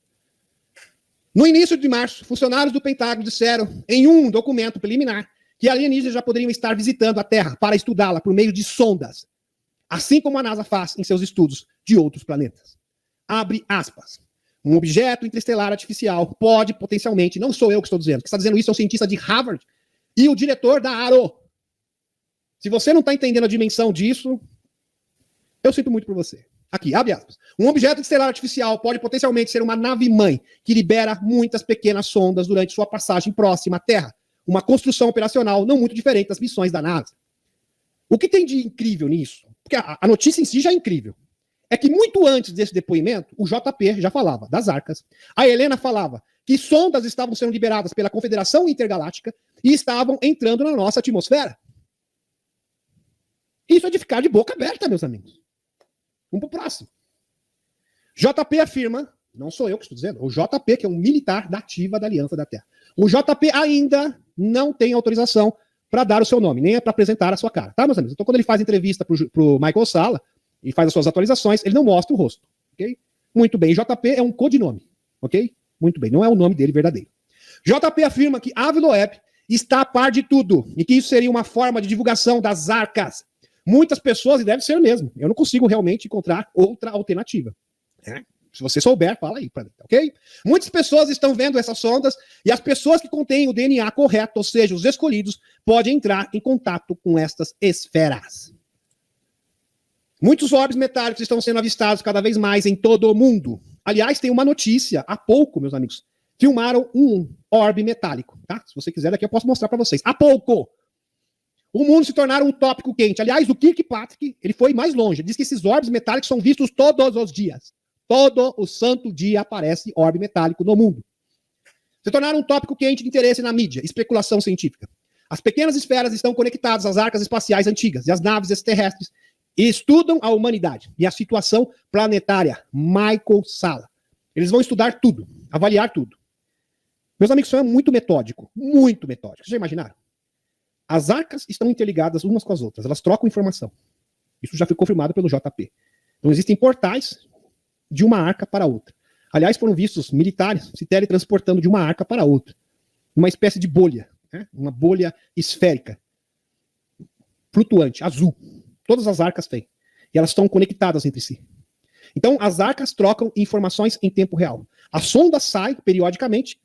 No início de março, funcionários do Pentágono disseram em um documento preliminar que alienígenas já poderiam estar visitando a Terra para estudá-la por meio de sondas, assim como a NASA faz em seus estudos de outros planetas. Abre aspas. Um objeto interestelar artificial pode potencialmente, não sou eu que estou dizendo, que está dizendo isso é um cientista de Harvard e o diretor da ARO. Se você não está entendendo a dimensão disso, eu sinto muito por você. Aqui, abre aspas. Um objeto estelar artificial pode potencialmente ser uma nave-mãe que libera muitas pequenas sondas durante sua passagem próxima à Terra. Uma construção operacional não muito diferente das missões da NASA. O que tem de incrível nisso? Porque a notícia em si já é incrível. É que muito antes desse depoimento, o JP já falava das arcas. A Helena falava que sondas estavam sendo liberadas pela Confederação Intergaláctica e estavam entrando na nossa atmosfera. Isso é de ficar de boca aberta, meus amigos. Vamos pro próximo. JP afirma, não sou eu que estou dizendo, o JP, que é um militar da ativa da Aliança da Terra. O JP ainda não tem autorização para dar o seu nome, nem é para apresentar a sua cara, tá, meus amigos? Então, quando ele faz entrevista pro Michael Salla e faz as suas atualizações, ele não mostra o rosto, ok? Muito bem, JP é um codinome, ok? Muito bem, não é o nome dele verdadeiro. JP afirma que a Aviloep está a par de tudo e que isso seria uma forma de divulgação das arcas. Muitas pessoas, e deve ser mesmo, eu não consigo realmente encontrar outra alternativa. Se você souber, fala aí para mim, ok? Muitas pessoas estão vendo essas sondas e as pessoas que contêm o DNA correto, ou seja, os escolhidos, podem entrar em contato com estas esferas. Muitos orbes metálicos estão sendo avistados cada vez mais em todo o mundo. Aliás, tem uma notícia, há pouco, meus amigos, filmaram um orbe metálico, tá? Se você quiser, daqui eu posso mostrar para vocês. Há pouco! O mundo se tornaram um tópico quente. Aliás, o Kirkpatrick, ele foi mais longe. Ele diz que esses orbes metálicos são vistos todos os dias. Todo o santo dia aparece orbe metálico no mundo. Se tornaram um tópico quente de interesse na mídia, especulação científica. As pequenas esferas estão conectadas às arcas espaciais antigas e às naves extraterrestres e estudam a humanidade e a situação planetária. Michael Salla. Eles vão estudar tudo, avaliar tudo. Meus amigos, isso é muito metódico. Muito metódico. Vocês já imaginaram? As arcas estão interligadas umas com as outras. Elas trocam informação. Isso já foi confirmado pelo JP. Então existem portais de uma arca para outra. Aliás, foram vistos militares se teletransportando de uma arca para outra. Uma espécie de bolha. Né? Uma bolha esférica. Flutuante, azul. Todas as arcas têm. E elas estão conectadas entre si. Então, as arcas trocam informações em tempo real. A sonda sai periodicamente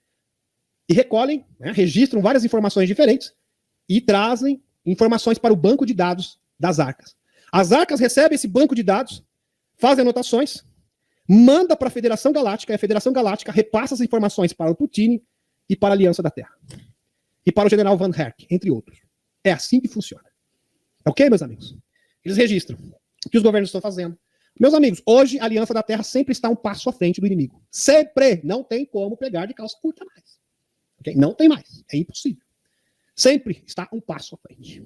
e recolhem, né, registram várias informações diferentes e trazem informações para o banco de dados das arcas. As arcas recebem esse banco de dados, fazem anotações, manda para a Federação Galáctica, e a Federação Galáctica repassa as informações para o Putin e para a Aliança da Terra. E para o General Van Herk, entre outros. É assim que funciona. Ok, meus amigos? Eles registram o que os governos estão fazendo. Meus amigos, hoje a Aliança da Terra sempre está um passo à frente do inimigo. Sempre! Não tem como pegar de calça curta mais. Okay? Não tem mais. É impossível. Sempre está um passo à frente.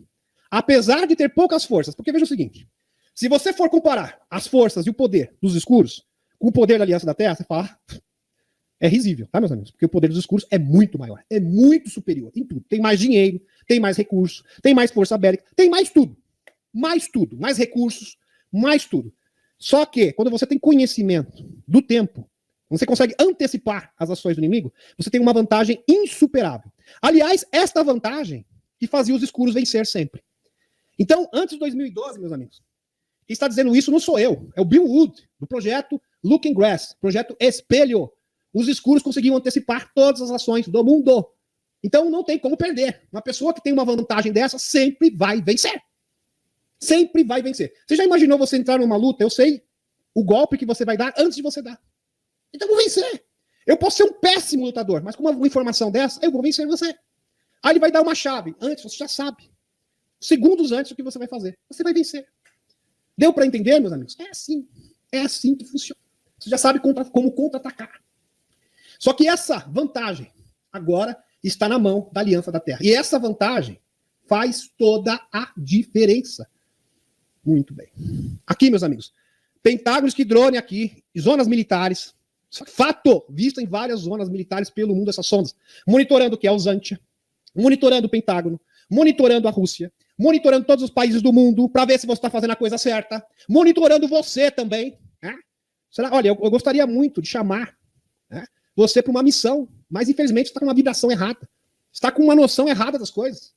Apesar de ter poucas forças, porque veja o seguinte, se você for comparar as forças e o poder dos escuros com o poder da Aliança da Terra, você fala, é risível, tá, meus amigos? Porque o poder dos escuros é muito maior, é muito superior em tudo. Tem mais dinheiro, tem mais recursos, tem mais força bélica, tem mais tudo. Mais tudo, mais recursos, mais tudo. Só que, quando você tem conhecimento do tempo, você consegue antecipar as ações do inimigo, você tem uma vantagem insuperável. Aliás, esta vantagem que fazia os escuros vencer sempre. Então, antes de 2012, meus amigos, quem está dizendo isso não sou eu, é o Bill Wood, do projeto Looking Glass, projeto Espelho. Os escuros conseguiam antecipar todas as ações do mundo. Então, não tem como perder. Uma pessoa que tem uma vantagem dessa sempre vai vencer. Sempre vai vencer. Você já imaginou você entrar numa luta? Eu sei o golpe que você vai dar antes de você dar. Então eu vou vencer. Eu posso ser um péssimo lutador, mas com uma informação dessa, eu vou vencer você. Aí ele vai dar uma chave. Antes, você já sabe. Segundos antes, o que você vai fazer. Você vai vencer. Deu para entender, meus amigos? É assim que funciona. Você já sabe como contra-atacar. Só que essa vantagem agora está na mão da Aliança da Terra. E essa vantagem faz toda a diferença. Muito bem. Aqui, meus amigos, pentágonos que drone aqui, zonas militares, fato, visto em várias zonas militares pelo mundo essas sondas, monitorando o que é o Zantia, monitorando o Pentágono, monitorando a Rússia, monitorando todos os países do mundo para ver se você está fazendo a coisa certa, monitorando você também. Né? Olha, eu gostaria muito de chamar, né, você para uma missão, mas infelizmente você está com uma vibração errada. Você está com uma noção errada das coisas.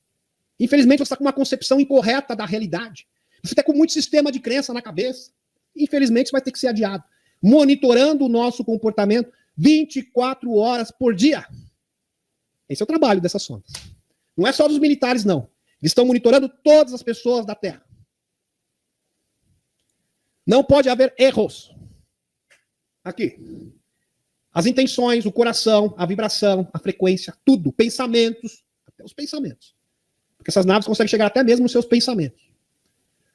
Infelizmente você está com uma concepção incorreta da realidade. Você está com muito sistema de crença na cabeça. Infelizmente isso vai ter que ser adiado. Monitorando o nosso comportamento 24 horas por dia. Esse é o trabalho dessas sondas. Não é só dos militares, não. Eles estão monitorando todas as pessoas da Terra. Não pode haver erros. Aqui. As intenções, o coração, a vibração, a frequência, tudo. Pensamentos, até os pensamentos. Porque essas naves conseguem chegar até mesmo nos seus pensamentos.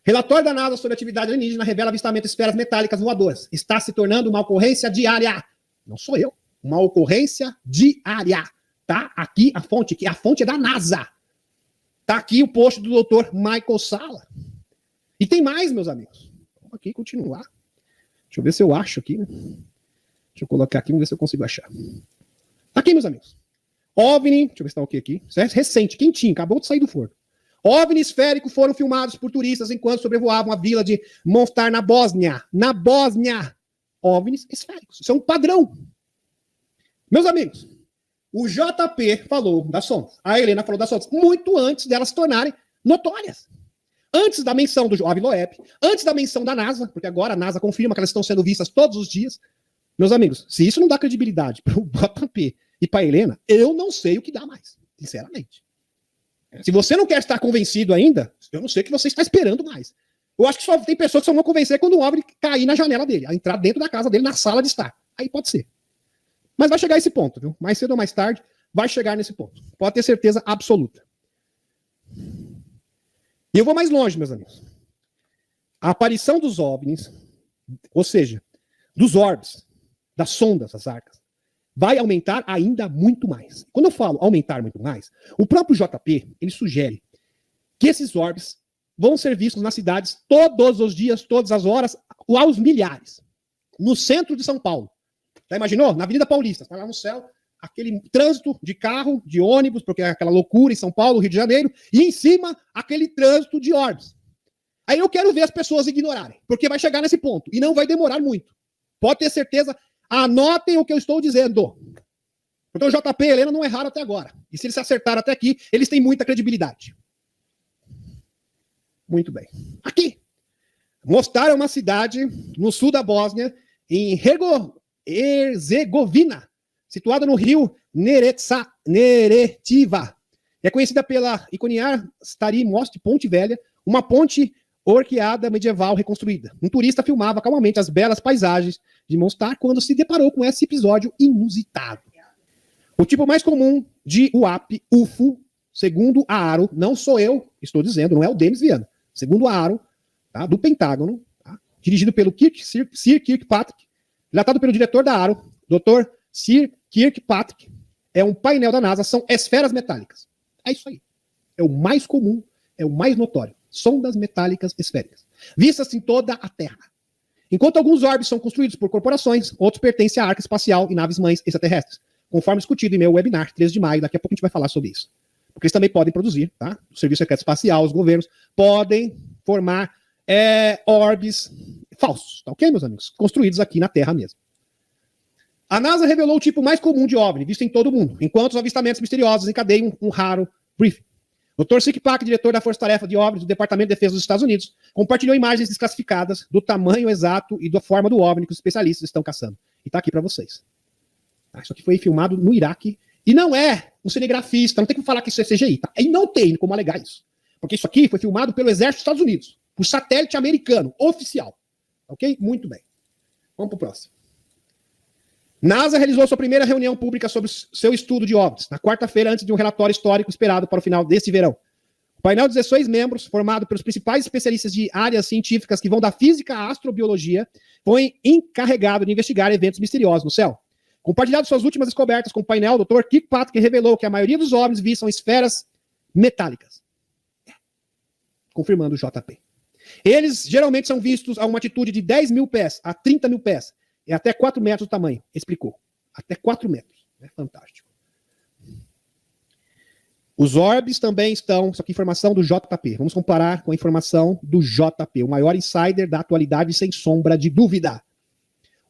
Relatório da NASA sobre atividade alienígena revela avistamento de esferas metálicas voadoras. Está se tornando uma ocorrência diária. Não sou eu. Uma ocorrência diária. Tá aqui a fonte, que a fonte é da NASA. Tá aqui o post do Dr. Michael Salla. E tem mais, meus amigos. Vamos aqui continuar. Deixa eu ver se eu acho aqui. Né? Deixa eu colocar aqui, vamos ver se eu consigo achar. Tá aqui, meus amigos. OVNI, deixa eu ver se tá ok aqui. Isso é recente, quentinho, acabou de sair do forno. OVNI esférico foram filmados por turistas enquanto sobrevoavam a vila de Mostar, na Bósnia. Na Bósnia. OVNIs esféricos. Isso é um padrão. Meus amigos, o JP falou das sondas. A Helena falou das sondas muito antes delas se tornarem notórias. Antes da menção do OVNI Loep, antes da menção da NASA, porque agora a NASA confirma que elas estão sendo vistas todos os dias. Meus amigos, se isso não dá credibilidade para o JP e para a Helena, eu não sei o que dá mais, sinceramente. Se você não quer estar convencido ainda, eu não sei o que você está esperando mais. Eu acho que só tem pessoas que só vão convencer quando o OVNI cair na janela dele, a entrar dentro da casa dele, na sala de estar. Aí pode ser. Mas vai chegar a esse ponto, viu? Mais cedo ou mais tarde, vai chegar nesse ponto. Pode ter certeza absoluta. E eu vou mais longe, meus amigos. A aparição dos OVNIs, ou seja, dos orbes, das sondas, das arcas, vai aumentar ainda muito mais. Quando eu falo aumentar muito mais, o próprio JP, ele sugere que esses orbes vão ser vistos nas cidades todos os dias, todas as horas, aos milhares. No centro de São Paulo. Já imaginou? Na Avenida Paulista, está lá no céu, aquele trânsito de carro, de ônibus, porque é aquela loucura em São Paulo, Rio de Janeiro, e em cima, aquele trânsito de orbes. Aí eu quero ver as pessoas ignorarem, porque vai chegar nesse ponto, e não vai demorar muito. Pode ter certeza. Anotem o que eu estou dizendo. Então o JP e a Helena não erraram até agora. E se eles se acertaram até aqui, eles têm muita credibilidade. Muito bem. Aqui. Mostar é uma cidade no sul da Bósnia, em Herzegovina, situada no rio Neretiva. É conhecida pela Iconiar Stari Most Ponte Velha, uma ponte orqueada medieval reconstruída. Um turista filmava calmamente as belas paisagens de Mostar quando se deparou com esse episódio inusitado. O tipo mais comum de UAP, UFO, segundo a AARO, não sou eu, estou dizendo, não é o Denis Viana, segundo a AARO, tá, do Pentágono, tá, dirigido pelo Sir Kirkpatrick, relatado pelo diretor da AARO, Dr. Sir Kirkpatrick, é um painel da NASA, são esferas metálicas. É isso aí. É o mais comum, é o mais notório. Sondas metálicas esféricas, vistas em toda a Terra. Enquanto alguns orbes são construídos por corporações, outros pertencem à arca espacial e naves-mães extraterrestres, conforme discutido em meu webinar, 13 de maio, daqui a pouco a gente vai falar sobre isso. Porque eles também podem produzir, tá? O Serviço Secreto Espacial, os governos, podem formar orbes falsos, tá ok, meus amigos? Construídos aqui na Terra mesmo. A NASA revelou o tipo mais comum de OVNI, visto em todo o mundo, enquanto os avistamentos misteriosos encadeiam um raro briefing. O Dr. Sikpak, diretor da Força Tarefa de OVNI do Departamento de Defesa dos Estados Unidos, compartilhou imagens desclassificadas do tamanho exato e da forma do OVNI que os especialistas estão caçando. E tá aqui para vocês. Isso aqui foi filmado no Iraque. E não é um cinegrafista, não tem como falar que isso é CGI. Tá? E não tem como alegar isso. Porque isso aqui foi filmado pelo Exército dos Estados Unidos, por satélite americano, oficial. Ok? Muito bem. Vamos pro próximo. NASA realizou sua primeira reunião pública sobre seu estudo de OVNIs, na quarta-feira, antes de um relatório histórico esperado para o final deste verão. Painel de 16 membros, formado pelos principais especialistas de áreas científicas que vão da física à astrobiologia, foi encarregado de investigar eventos misteriosos no céu. Compartilhado suas últimas descobertas com o painel, o Dr. Kirkpatrick revelou que a maioria dos OVNIs vistos são esferas metálicas. Confirmando o JP. Eles geralmente são vistos a uma altitude de 10 mil pés a 30 mil pés. É até 4 metros de tamanho. Explicou. Até 4 metros. É fantástico. Os orbes também estão... Isso aqui é informação do JP. Vamos comparar com a informação do JP, o maior insider da atualidade, sem sombra de dúvida.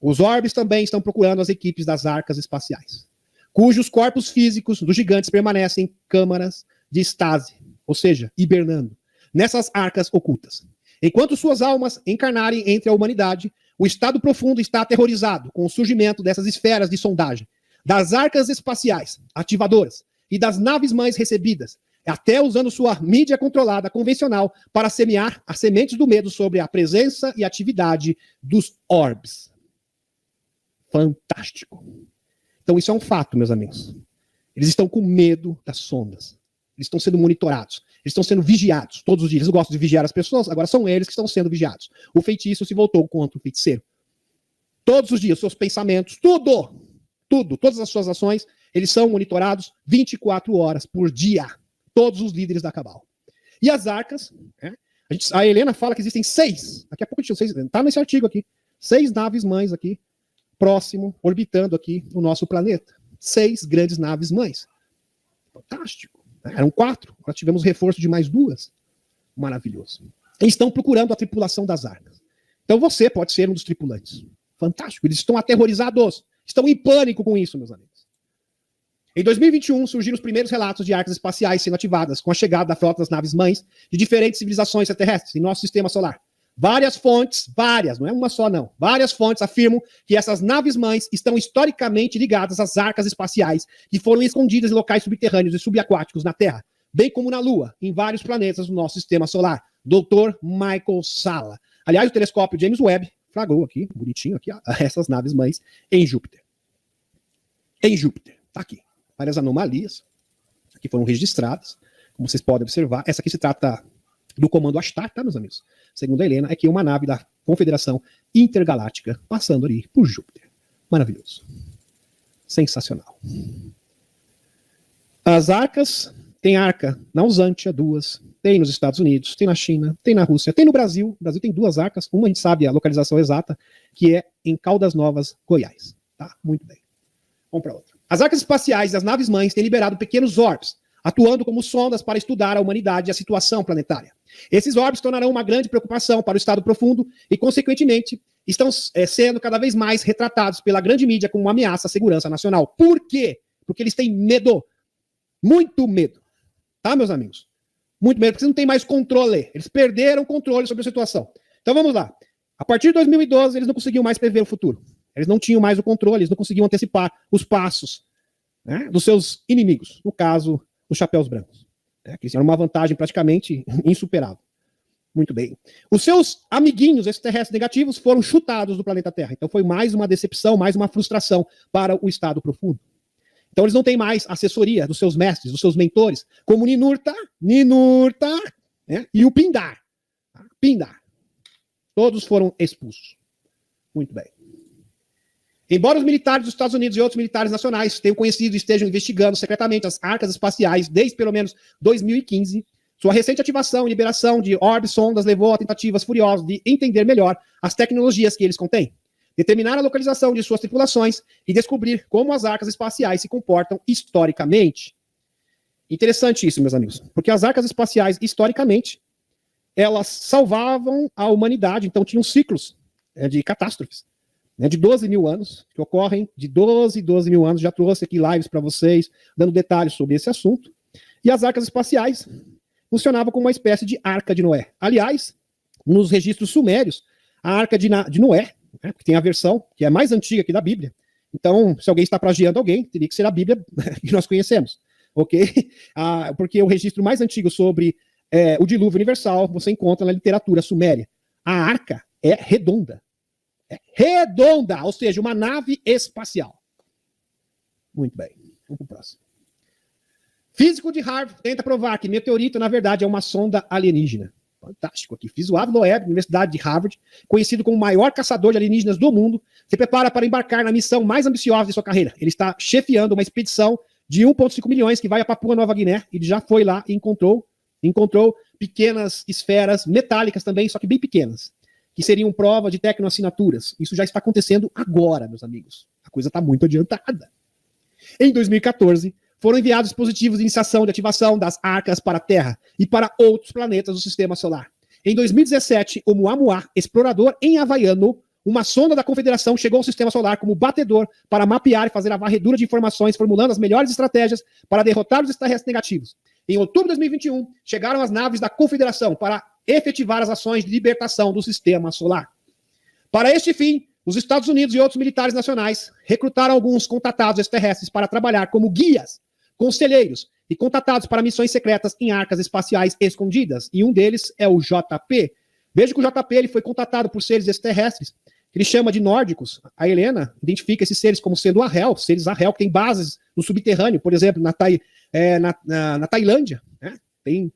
Os orbes também estão procurando as equipes das arcas espaciais, cujos corpos físicos dos gigantes permanecem em câmaras de estase, ou seja, hibernando, nessas arcas ocultas. Enquanto suas almas encarnarem entre a humanidade, o estado profundo está aterrorizado com o surgimento dessas esferas de sondagem, das arcas espaciais ativadoras e das naves-mães recebidas, até usando sua mídia controlada convencional para semear as sementes do medo sobre a presença e atividade dos orbes. Fantástico. Então isso é um fato, meus amigos. Eles estão com medo das sondas. Eles estão sendo monitorados. Eles estão sendo vigiados todos os dias. Eles gostam de vigiar as pessoas, agora são eles que estão sendo vigiados. O feitiço se voltou contra o feiticeiro. Todos os dias, seus pensamentos, tudo, todas as suas ações, eles são monitorados 24 horas por dia. Todos os líderes da Cabal. E as arcas, a Helena fala que existem 6. Daqui a pouco a gente está nesse artigo aqui. 6 naves-mães aqui, próximo, orbitando aqui o nosso planeta. 6 grandes naves-mães. Fantástico. Eram 4, agora tivemos reforço de mais 2. Maravilhoso. Eles estão procurando a tripulação das arcas. Então você pode ser um dos tripulantes. Fantástico. Eles estão aterrorizados. Estão em pânico com isso, meus amigos. Em 2021, surgiram os primeiros relatos de arcas espaciais sendo ativadas com a chegada da frota das naves-mães de diferentes civilizações extraterrestres em nosso sistema solar. Várias fontes, não é uma só não, várias fontes afirmam que essas naves-mães estão historicamente ligadas às arcas espaciais que foram escondidas em locais subterrâneos e subaquáticos na Terra, bem como na Lua, em vários planetas do nosso sistema solar. Dr. Michael Salla. Aliás, o telescópio James Webb flagrou aqui, bonitinho aqui, ó, essas naves-mães em Júpiter. Em Júpiter, tá aqui. Várias anomalias que foram registradas, como vocês podem observar. Essa aqui se trata do comando Astar, tá, meus amigos? Segundo a Helena, é que uma nave da Confederação Intergaláctica passando ali por Júpiter. Maravilhoso. Sensacional. As arcas, tem arca na Usântia, 2, tem nos Estados Unidos, tem na China, tem na Rússia, tem no Brasil. O Brasil tem 2 arcas, uma a gente sabe a localização exata, que é em Caldas Novas, Goiás. Tá? Muito bem. Vamos para outra. As arcas espaciais e as naves-mães têm liberado pequenos orbes, atuando como sondas para estudar a humanidade e a situação planetária. Esses orbes tornarão uma grande preocupação para o estado profundo e, consequentemente, estão sendo cada vez mais retratados pela grande mídia como uma ameaça à segurança nacional. Por quê? Porque eles têm medo. Muito medo. Tá, meus amigos? Muito medo, porque eles não têm mais controle. Eles perderam o controle sobre a situação. Então vamos lá. A partir de 2012, eles não conseguiam mais prever o futuro. Eles não tinham mais o controle, eles não conseguiam antecipar os passos, né, dos seus inimigos. No caso, os chapéus brancos. Que eram uma vantagem praticamente insuperável. Muito bem. Os seus amiguinhos extraterrestres negativos foram chutados do planeta Terra. Então foi mais uma decepção, mais uma frustração para o estado profundo. Então eles não têm mais assessoria dos seus mestres, dos seus mentores, como Ninurta, né, e o Pindar. Pindar. Todos foram expulsos. Muito bem. Embora os militares dos Estados Unidos e outros militares nacionais tenham conhecido e estejam investigando secretamente as arcas espaciais desde pelo menos 2015, sua recente ativação e liberação de orbes sondas levou a tentativas furiosas de entender melhor as tecnologias que eles contêm, determinar a localização de suas tripulações e descobrir como as arcas espaciais se comportam historicamente. Interessante isso, meus amigos, porque as arcas espaciais, historicamente, elas salvavam a humanidade, então tinham ciclos de catástrofes. De 12 mil anos, que ocorrem de 12 mil anos, já trouxe aqui lives para vocês, dando detalhes sobre esse assunto. E as arcas espaciais funcionavam como uma espécie de arca de Noé. Aliás, nos registros sumérios, a arca de Noé, né, que tem a versão que é mais antiga aqui da Bíblia. Então, se alguém está plagiando alguém, teria que ser a Bíblia que nós conhecemos, ok? Porque o registro mais antigo sobre o dilúvio universal você encontra na literatura suméria. A arca é redonda. É redonda, ou seja, uma nave espacial. Muito bem, vamos para o próximo. Físico de Harvard tenta provar que meteorito, na verdade, é uma sonda alienígena. Fantástico aqui. Fiz o Avi Loeb, Universidade de Harvard, conhecido como o maior caçador de alienígenas do mundo, se prepara para embarcar na missão mais ambiciosa de sua carreira. Ele está chefiando uma expedição de 1,5 milhões que vai a Papua Nova Guiné. Ele já foi lá e encontrou pequenas esferas metálicas também, só que bem pequenas, que seriam prova de tecnoassinaturas. Isso já está acontecendo agora, meus amigos. A coisa está muito adiantada. Em 2014, foram enviados dispositivos de iniciação de ativação das arcas para a Terra e para outros planetas do Sistema Solar. Em 2017, o Oumuamua, explorador em havaiano, uma sonda da Confederação, chegou ao Sistema Solar como batedor para mapear e fazer a varredura de informações, formulando as melhores estratégias para derrotar os extraterrestres negativos. Em outubro de 2021, chegaram as naves da Confederação para efetivar as ações de libertação do Sistema Solar. Para este fim, os Estados Unidos e outros militares nacionais recrutaram alguns contatados extraterrestres para trabalhar como guias, conselheiros e contatados para missões secretas em arcas espaciais escondidas. E um deles é o JP. Veja que o JP ele foi contatado por seres extraterrestres, que ele chama de nórdicos. A Helena identifica esses seres como sendo Ahel, seres Ahel que têm bases no subterrâneo, por exemplo, na Tailândia. Né? Tem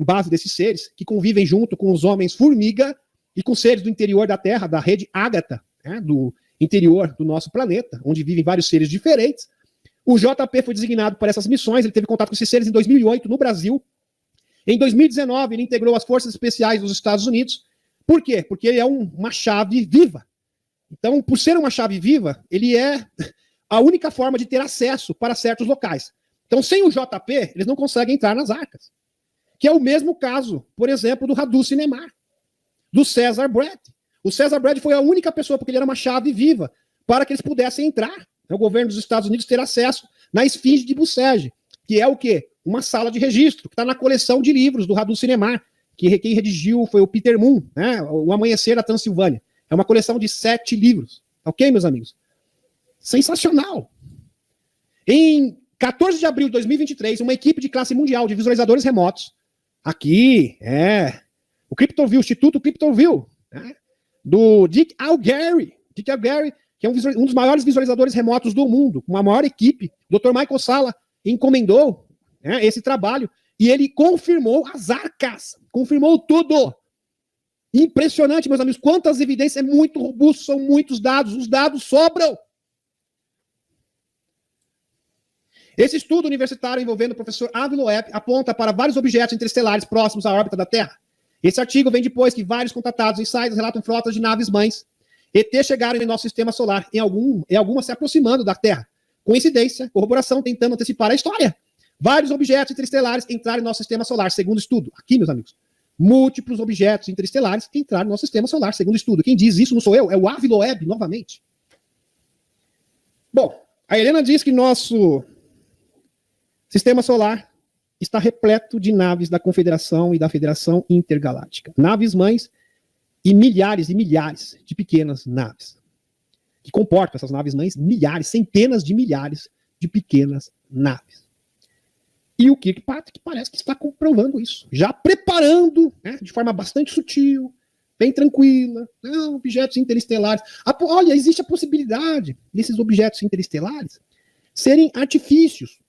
base desses seres que convivem junto com os homens formiga e com seres do interior da Terra, da rede Ágata, né? Do interior do nosso planeta, onde vivem vários seres diferentes. O JP foi designado para essas missões, ele teve contato com esses seres em 2008 no Brasil. Em 2019, ele integrou as Forças Especiais dos Estados Unidos. Por quê? Porque ele é uma chave viva. Então, por ser uma chave viva, ele é a única forma de ter acesso para certos locais. Então, sem o JP, eles não conseguem entrar nas arcas. Que é o mesmo caso, por exemplo, do Radu Cinemar, do César Brad. O César Brad foi a única pessoa, porque ele era uma chave viva, para que eles pudessem entrar. O governo dos Estados Unidos ter acesso na Esfinge de Bucege, que é o quê? Uma sala de registro, que está na coleção de livros do Radu Cinemar, que quem redigiu foi o Peter Moon, né? O Amanhecer da Transilvânia. É uma coleção de 7 livros. Ok, meus amigos? Sensacional! Em 14 de abril de 2023, uma equipe de classe mundial de visualizadores remotos, aqui, o CryptoView, o Instituto CryptoView, né? Do Dick Algary. Dick Algary, que é um dos maiores visualizadores remotos do mundo, com a maior equipe. O Dr. Michael Salla encomendou, né, esse trabalho e ele confirmou as arcas, confirmou tudo. Impressionante, meus amigos, quantas evidências, é muito robusto, são muitos dados, os dados sobram. Esse estudo universitário envolvendo o professor Avi Loeb aponta para vários objetos interestelares próximos à órbita da Terra. Esse artigo vem depois que vários contatados em sites relatam frotas de naves mães ET chegaram em nosso sistema solar, em algumas se aproximando da Terra. Coincidência, corroboração, tentando antecipar a história. Vários objetos interestelares entraram em nosso sistema solar, segundo estudo. Aqui, meus amigos, múltiplos objetos interestelares entraram no nosso sistema solar, segundo estudo. Quem diz isso não sou eu, é o Avi Loeb, novamente. Bom, a Helena diz que nosso sistema solar está repleto de naves da Confederação e da Federação Intergaláctica. Naves mães e milhares de pequenas naves. Que comportam essas naves mães, milhares, centenas de milhares de pequenas naves. E o Kirkpatrick parece que está comprovando isso. Já preparando, né, de forma bastante sutil, bem tranquila, objetos interestelares. Olha, existe a possibilidade desses objetos interestelares serem artifícios,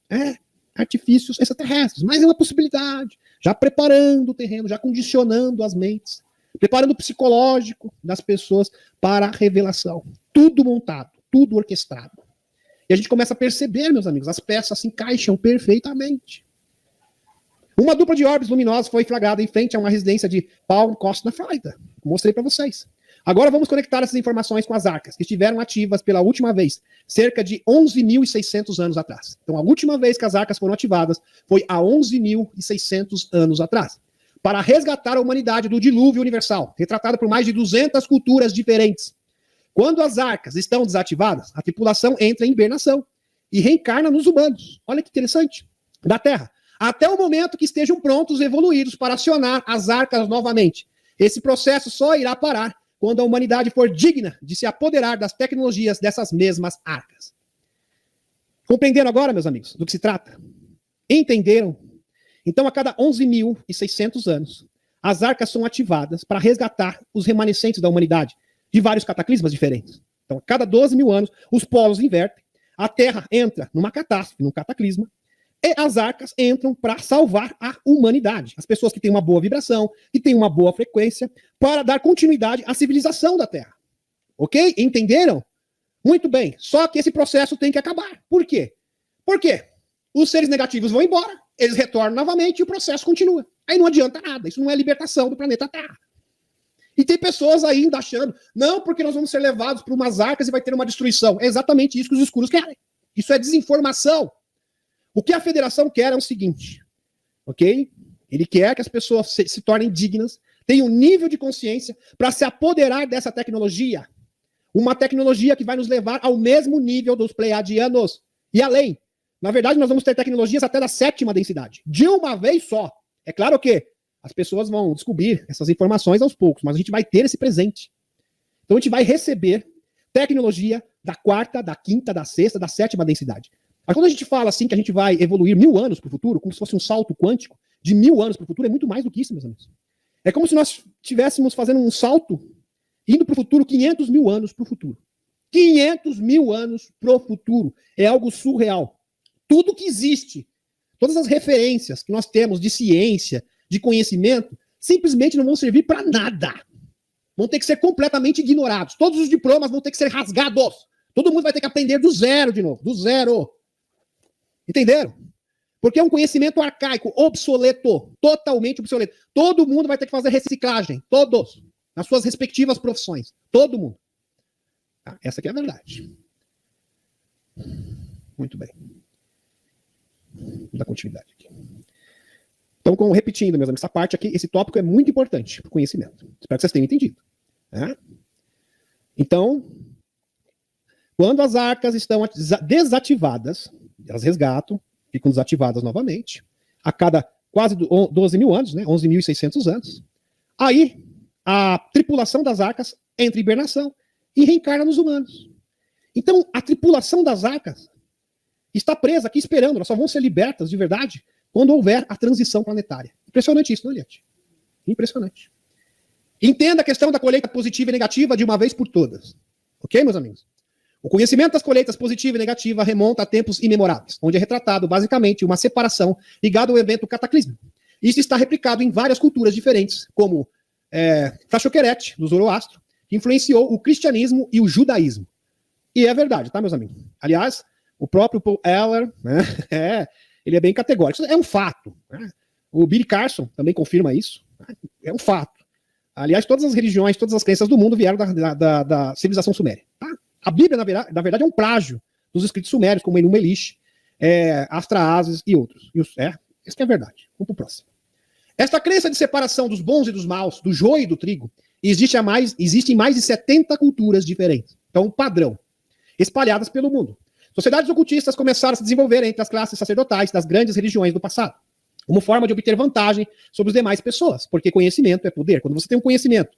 artifícios extraterrestres, mas é uma possibilidade. Já preparando o terreno, já condicionando as mentes, preparando o psicológico das pessoas para a revelação. Tudo montado, tudo orquestrado. E a gente começa a perceber, meus amigos, as peças se encaixam perfeitamente. Uma dupla de orbes luminosos foi flagrada em frente a uma residência de Palm Coast, na Flórida. Mostrei para vocês. Agora vamos conectar essas informações com as arcas, que estiveram ativas pela última vez, cerca de 11.600 anos atrás. Então, a última vez que as arcas foram ativadas foi há 11.600 anos atrás, para resgatar a humanidade do dilúvio universal, retratada por mais de 200 culturas diferentes. Quando as arcas estão desativadas, a tripulação entra em hibernação e reencarna nos humanos. Olha que interessante. Da Terra. Até o momento que estejam prontos e evoluídos para acionar as arcas novamente. Esse processo só irá parar quando a humanidade for digna de se apoderar das tecnologias dessas mesmas arcas. Compreenderam agora, meus amigos, do que se trata? Entenderam? Então, a cada 11.600 anos, as arcas são ativadas para resgatar os remanescentes da humanidade de vários cataclismas diferentes. Então, a cada 12 mil anos, os polos invertem, a Terra entra numa catástrofe, num cataclisma, E as arcas entram para salvar a humanidade. As pessoas que têm uma boa vibração, que têm uma boa frequência, para dar continuidade à civilização da Terra. Ok? Entenderam? Muito bem. Só que esse processo tem que acabar. Por quê? Por quê? Os seres negativos vão embora, eles retornam novamente e o processo continua. Aí não adianta nada. Isso não é libertação do planeta Terra. E tem pessoas ainda achando, não, porque nós vamos ser levados para umas arcas e vai ter uma destruição. É exatamente isso que os escuros querem. Isso é desinformação. O que a federação quer é o seguinte, ok? Ele quer que as pessoas se tornem dignas, tenham um nível de consciência para se apoderar dessa tecnologia. Uma tecnologia que vai nos levar ao mesmo nível dos pleiadianos e além. Na verdade, nós vamos ter tecnologias até da 7ª densidade. De uma vez só. É claro que as pessoas vão descobrir essas informações aos poucos, mas a gente vai ter esse presente. Então a gente vai receber tecnologia da 4ª, da 5ª, da 6ª, da 7ª densidade. Mas quando a gente fala assim que a gente vai evoluir 1000 anos para o futuro, como se fosse um salto quântico de 1000 anos para o futuro, é muito mais do que isso, meus amigos. É como se nós estivéssemos fazendo um salto, indo para o futuro 500 mil anos para o futuro. 500 mil anos para o futuro. É algo surreal. Tudo que existe, todas as referências que nós temos de ciência, de conhecimento, simplesmente não vão servir para nada. Vão ter que ser completamente ignorados. Todos os diplomas vão ter que ser rasgados. Todo mundo vai ter que aprender do zero de novo. Do zero. Entenderam? Porque é um conhecimento arcaico, obsoleto, totalmente obsoleto. Todo mundo vai ter que fazer reciclagem, todos, nas suas respectivas profissões. Todo mundo. Tá? Essa aqui é a verdade. Muito bem. Vou dar continuidade aqui. Então, repetindo, meus amigos, essa parte aqui, esse tópico é muito importante para o conhecimento. Espero que vocês tenham entendido. Né? Então, quando as arcas estão desativadas, elas resgatam, ficam desativadas novamente, a cada quase 12 mil anos, né, 11.600 anos. Aí, a tripulação das arcas entra em hibernação e reencarna nos humanos. Então, a tripulação das arcas está presa aqui esperando, elas só vão ser libertas de verdade quando houver a transição planetária. Impressionante isso, não é, Eliette? Impressionante. Entenda a questão da colheita positiva e negativa de uma vez por todas. Ok, meus amigos? O conhecimento das colheitas positiva e negativa remonta a tempos imemoráveis, onde é retratado basicamente uma separação ligada ao evento cataclísmico. Isso está replicado em várias culturas diferentes, como Tashoqueret, do Zoroastro, que influenciou o cristianismo e o judaísmo. E é verdade, tá, meus amigos? Aliás, o próprio Paul Eller, né, ele é bem categórico. Isso é um fato. Né? O Billy Carson também confirma isso. Né? É um fato. Aliás, todas as religiões, todas as crenças do mundo vieram da civilização suméria. Tá? A Bíblia, na verdade, é um plágio dos escritos sumérios, como Enuma Elish, Astrahasis e outros. Isso que é verdade. Vamos para o próximo. Esta crença de separação dos bons e dos maus, do joio e do trigo, existe em mais de 70 culturas diferentes. Então, um padrão. Espalhadas pelo mundo. Sociedades ocultistas começaram a se desenvolver entre as classes sacerdotais das grandes religiões do passado, como forma de obter vantagem sobre as demais pessoas, porque conhecimento é poder. Quando você tem um conhecimento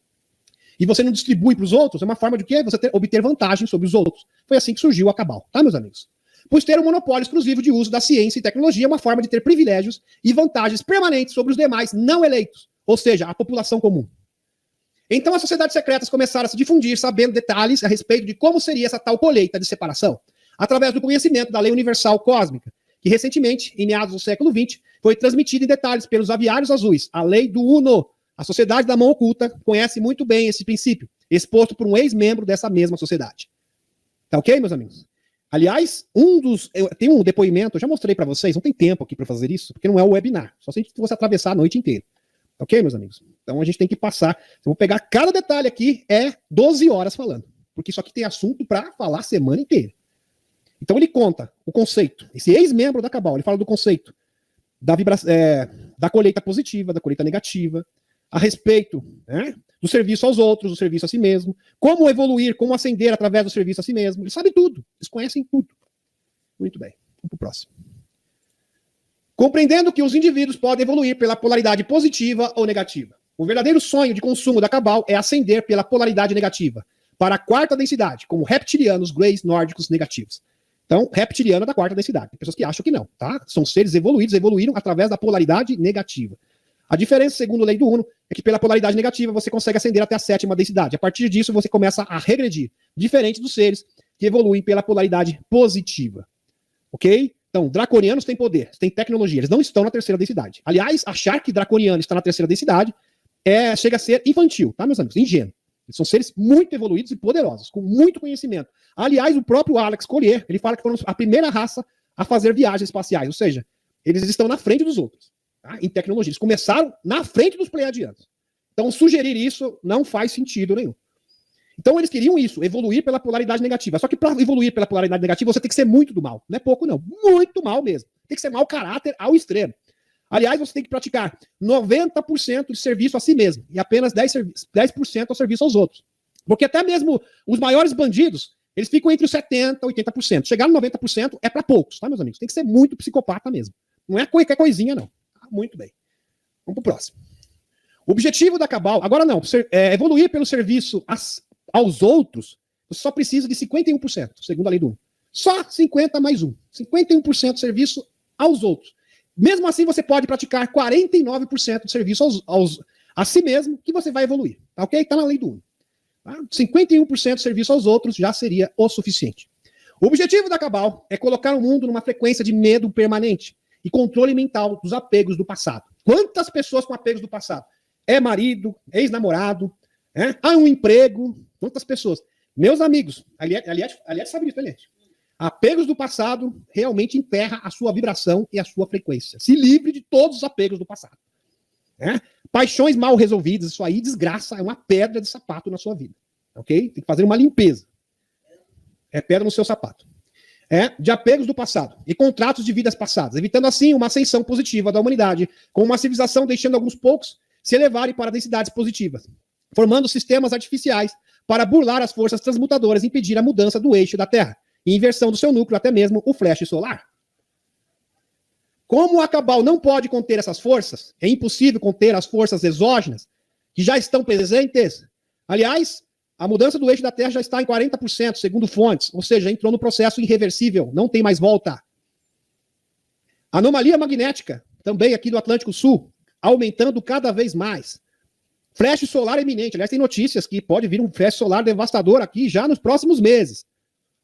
e você não distribui para os outros, é uma forma de quê? Você obter vantagem sobre os outros. Foi assim que surgiu a Cabal, tá, meus amigos? Pois ter um monopólio exclusivo de uso da ciência e tecnologia é uma forma de ter privilégios e vantagens permanentes sobre os demais não eleitos, ou seja, a população comum. Então as sociedades secretas começaram a se difundir, sabendo detalhes a respeito de como seria essa tal colheita de separação, através do conhecimento da lei universal cósmica, que recentemente, em meados do século XX, foi transmitida em detalhes pelos aviários azuis, a lei do Uno. A sociedade da mão oculta conhece muito bem esse princípio, exposto por um ex-membro dessa mesma sociedade. Tá ok, meus amigos? Aliás, tem um depoimento, eu já mostrei para vocês, não tem tempo aqui para fazer isso, porque não é o webinar, só se a gente fosse atravessar a noite inteira. Ok, meus amigos? Então a gente tem que passar, eu vou pegar cada detalhe aqui, 12 horas falando, porque isso aqui tem assunto para falar a semana inteira. Então ele conta o conceito, esse ex-membro da Cabal, ele fala do conceito da colheita positiva, da colheita negativa, a respeito, né, do serviço aos outros, do serviço a si mesmo, como evoluir, como ascender através do serviço a si mesmo. Eles sabem tudo, eles conhecem tudo. Muito bem, vamos para o próximo. Compreendendo que os indivíduos podem evoluir pela polaridade positiva ou negativa. O verdadeiro sonho de consumo da Cabal é ascender pela polaridade negativa, para a 4ª densidade, como reptilianos, greys, nórdicos, negativos. Então, reptiliano é da 4ª densidade. Tem pessoas que acham que não, tá? São seres evoluídos, evoluíram através da polaridade negativa. A diferença, segundo a lei do Uno, é que pela polaridade negativa você consegue ascender até a 7ª densidade. A partir disso, você começa a regredir, diferente dos seres que evoluem pela polaridade positiva. Ok? Então, draconianos têm poder, têm tecnologia, eles não estão na terceira densidade. Aliás, achar que draconiano está na terceira densidade chega a ser infantil, tá, meus amigos? Ingênuo. Eles são seres muito evoluídos e poderosos, com muito conhecimento. Aliás, o próprio Alex Collier, ele fala que foram a primeira raça a fazer viagens espaciais, ou seja, eles estão na frente dos outros, tá? Em tecnologia. Eles começaram na frente dos pleiadianos. Então, sugerir isso não faz sentido nenhum. Então, eles queriam isso, evoluir pela polaridade negativa. Só que para evoluir pela polaridade negativa, você tem que ser muito do mal. Não é pouco, não. Muito mal mesmo. Tem que ser mau caráter ao extremo. Aliás, você tem que praticar 90% de serviço a si mesmo e apenas 10% ao serviço aos outros. Porque até mesmo os maiores bandidos, eles ficam entre os 70% e 80%. Chegar no 90% é para poucos, tá, meus amigos? Tem que ser muito psicopata mesmo. Não é qualquer coisinha, não. Muito bem. Vamos pro próximo. O objetivo da Cabal, agora não, evoluir pelo serviço aos outros, você só precisa de 51%, segundo a lei do 1. Só 50 mais 1. 51% de serviço aos outros. Mesmo assim, você pode praticar 49% de serviço a si mesmo, que você vai evoluir. Tá ok? Está na lei do 1. Tá? 51% de serviço aos outros já seria o suficiente. O objetivo da Cabal é colocar o mundo numa frequência de medo permanente e controle mental dos apegos do passado. Quantas pessoas com apegos do passado? É marido, ex-namorado, um emprego. Quantas pessoas? Meus amigos, aliás sabe disso, né, gente? Apegos do passado realmente emperra a sua vibração e a sua frequência. Se livre de todos os apegos do passado. Paixões mal resolvidas, isso aí, desgraça, é uma pedra de sapato na sua vida. Ok? Tem que fazer uma limpeza. É pedra no seu sapato. De apegos do passado e contratos de vidas passadas, evitando assim uma ascensão positiva da humanidade, com uma civilização deixando alguns poucos se elevarem para densidades positivas, formando sistemas artificiais para burlar as forças transmutadoras e impedir a mudança do eixo da Terra e inversão do seu núcleo, até mesmo o flash solar. Como a Cabal não pode conter essas forças, é impossível conter as forças exógenas que já estão presentes. Aliás, a mudança do eixo da Terra já está em 40%, segundo fontes, ou seja, entrou no processo irreversível, não tem mais volta. Anomalia magnética, também aqui do Atlântico Sul, aumentando cada vez mais. Flash solar iminente, aliás, tem notícias que pode vir um flash solar devastador aqui já nos próximos meses.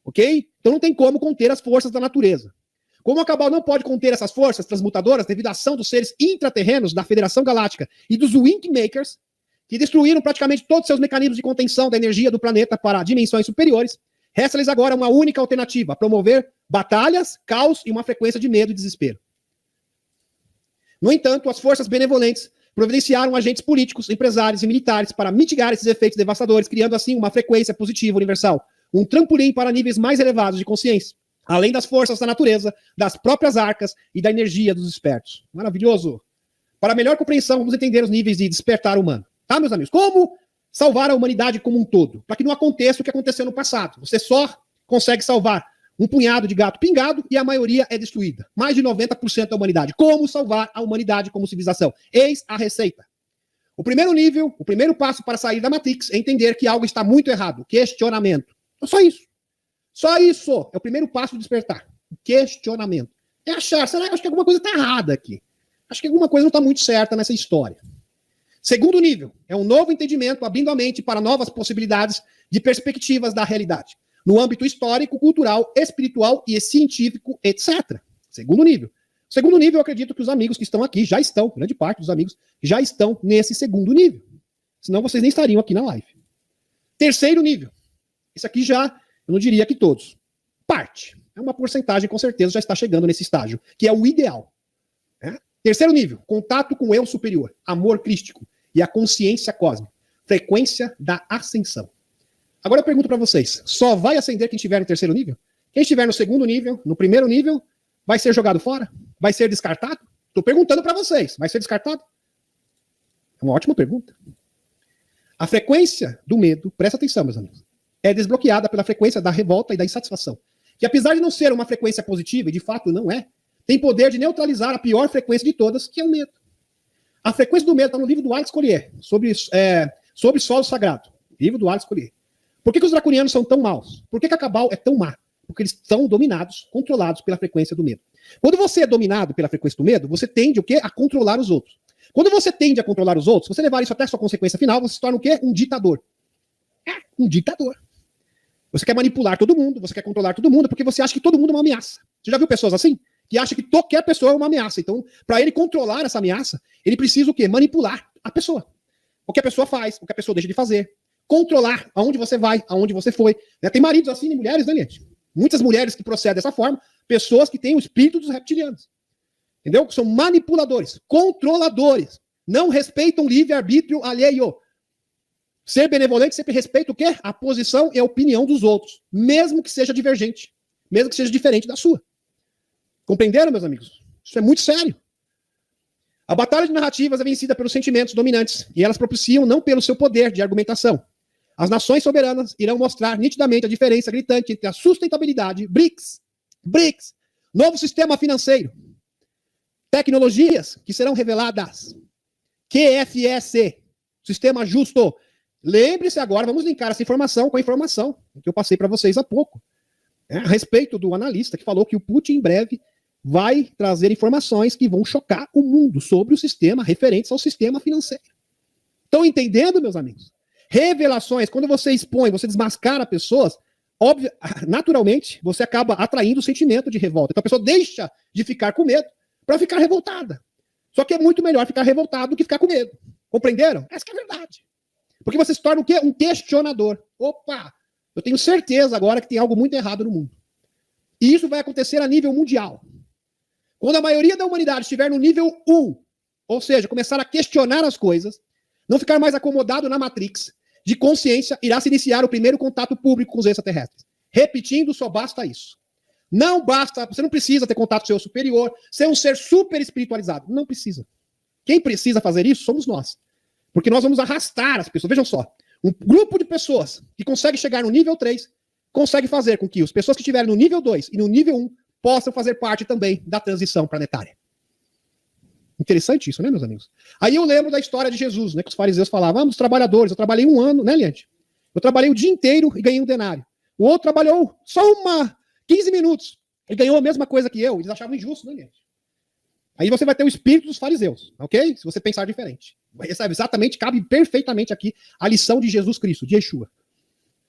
Ok? Então não tem como conter as forças da natureza. Como a Cabal não pode conter essas forças transmutadoras devido à ação dos seres intraterrenos da Federação Galáctica e dos Winkmakers, que destruíram praticamente todos os seus mecanismos de contenção da energia do planeta para dimensões superiores, resta-lhes agora uma única alternativa: promover batalhas, caos e uma frequência de medo e desespero. No entanto, as forças benevolentes providenciaram agentes políticos, empresários e militares para mitigar esses efeitos devastadores, criando assim uma frequência positiva universal, um trampolim para níveis mais elevados de consciência, além das forças da natureza, das próprias arcas e da energia dos espertos. Maravilhoso! Para melhor compreensão, vamos entender os níveis de despertar humano. Tá, meus amigos? Como salvar a humanidade como um todo? Para que não aconteça o que aconteceu no passado. Você só consegue salvar um punhado de gato pingado e a maioria é destruída. Mais de 90% da humanidade. Como salvar a humanidade como civilização? Eis a receita. O primeiro nível, o primeiro passo para sair da Matrix é entender que algo está muito errado. Questionamento. Então, só isso. Só isso. É o primeiro passo do despertar. Questionamento. É achar, será que acho que alguma coisa está errada aqui? Acho que alguma coisa não está muito certa nessa história. Segundo nível, é um novo entendimento abrindo a mente para novas possibilidades de perspectivas da realidade, no âmbito histórico, cultural, espiritual e científico, etc. Segundo nível. Segundo nível, eu acredito que os amigos que estão aqui já estão, grande parte dos amigos, já estão nesse segundo nível. Senão vocês nem estariam aqui na live. Terceiro nível. Isso aqui já, eu não diria que todos. Parte. É uma porcentagem, com certeza, já está chegando nesse estágio, que é o ideal. Terceiro nível, contato com o eu superior, amor crístico e a consciência cósmica, frequência da ascensão. Agora eu pergunto para vocês, só vai ascender quem estiver no terceiro nível? Quem estiver no segundo nível, no primeiro nível, vai ser jogado fora? Vai ser descartado? Estou perguntando para vocês, vai ser descartado? É uma ótima pergunta. A frequência do medo, presta atenção, meus amigos, é desbloqueada pela frequência da revolta e da insatisfação, que apesar de não ser uma frequência positiva, e de fato não é, tem poder de neutralizar a pior frequência de todas, que é o medo. A frequência do medo está no livro do Alex Collier, sobre solo sagrado. Livro do Alex Collier. Por que os draconianos são tão maus? Por que a Cabal é tão má? Porque eles são dominados, controlados pela frequência do medo. Quando você é dominado pela frequência do medo, você tende o quê? A controlar os outros. Quando você tende a controlar os outros, você levar isso até a sua consequência final, você se torna o quê? Um ditador. Um ditador. Você quer manipular todo mundo, você quer controlar todo mundo, porque você acha que todo mundo é uma ameaça. Você já viu pessoas assim? que acha que qualquer pessoa é uma ameaça. Então, para ele controlar essa ameaça, ele precisa o quê? Manipular a pessoa. O que a pessoa faz, o que a pessoa deixa de fazer. Controlar aonde você vai, aonde você foi. Tem maridos assim e mulheres, né, gente? Muitas mulheres que procedem dessa forma, pessoas que têm o espírito dos reptilianos. Entendeu? São manipuladores, controladores. Não respeitam o livre-arbítrio alheio. Ser benevolente sempre respeita o quê? A posição e a opinião dos outros, mesmo que seja divergente, mesmo que seja diferente da sua. Compreenderam, meus amigos? Isso é muito sério. A batalha de narrativas é vencida pelos sentimentos dominantes, e elas propiciam não pelo seu poder de argumentação. As nações soberanas irão mostrar nitidamente a diferença gritante entre a sustentabilidade, BRICS, novo sistema financeiro, tecnologias que serão reveladas, QFS, sistema justo. Lembre-se agora, vamos linkar essa informação com a informação que eu passei para vocês há pouco, a respeito do analista que falou que o Putin em breve vai trazer informações que vão chocar o mundo sobre o sistema, referentes ao sistema financeiro. Estão entendendo, meus amigos? Revelações, quando você expõe, você desmascara pessoas, óbvio, naturalmente, você acaba atraindo o sentimento de revolta. Então a pessoa deixa de ficar com medo para ficar revoltada. Só que é muito melhor ficar revoltado do que ficar com medo. Compreenderam? Essa que é a verdade. Porque você se torna o quê? Um questionador. Opa, eu tenho certeza agora que tem algo muito errado no mundo. E isso vai acontecer a nível mundial. Quando a maioria da humanidade estiver no nível 1, ou seja, começar a questionar as coisas, não ficar mais acomodado na Matrix, de consciência, irá se iniciar o primeiro contato público com os extraterrestres. Repetindo, só basta isso. Não basta, você não precisa ter contato com o seu superior, ser um ser super espiritualizado. Não precisa. Quem precisa fazer isso somos nós. Porque nós vamos arrastar as pessoas. Vejam só, um grupo de pessoas que consegue chegar no nível 3, consegue fazer com que as pessoas que estiverem no nível 2 e no nível 1 possam fazer parte também da transição planetária. Interessante isso, né, meus amigos? Aí eu lembro da história de Jesus, né, que os fariseus falavam, dos trabalhadores, eu trabalhei 1 ano, né, Liante? Eu trabalhei o dia inteiro e ganhei um denário. O outro trabalhou só 15 minutos. Ele ganhou a mesma coisa que eu, eles achavam injusto, né, Liante? Aí você vai ter o espírito dos fariseus, ok? Se você pensar diferente. Sabe, exatamente, cabe perfeitamente aqui a lição de Jesus Cristo, de Yeshua.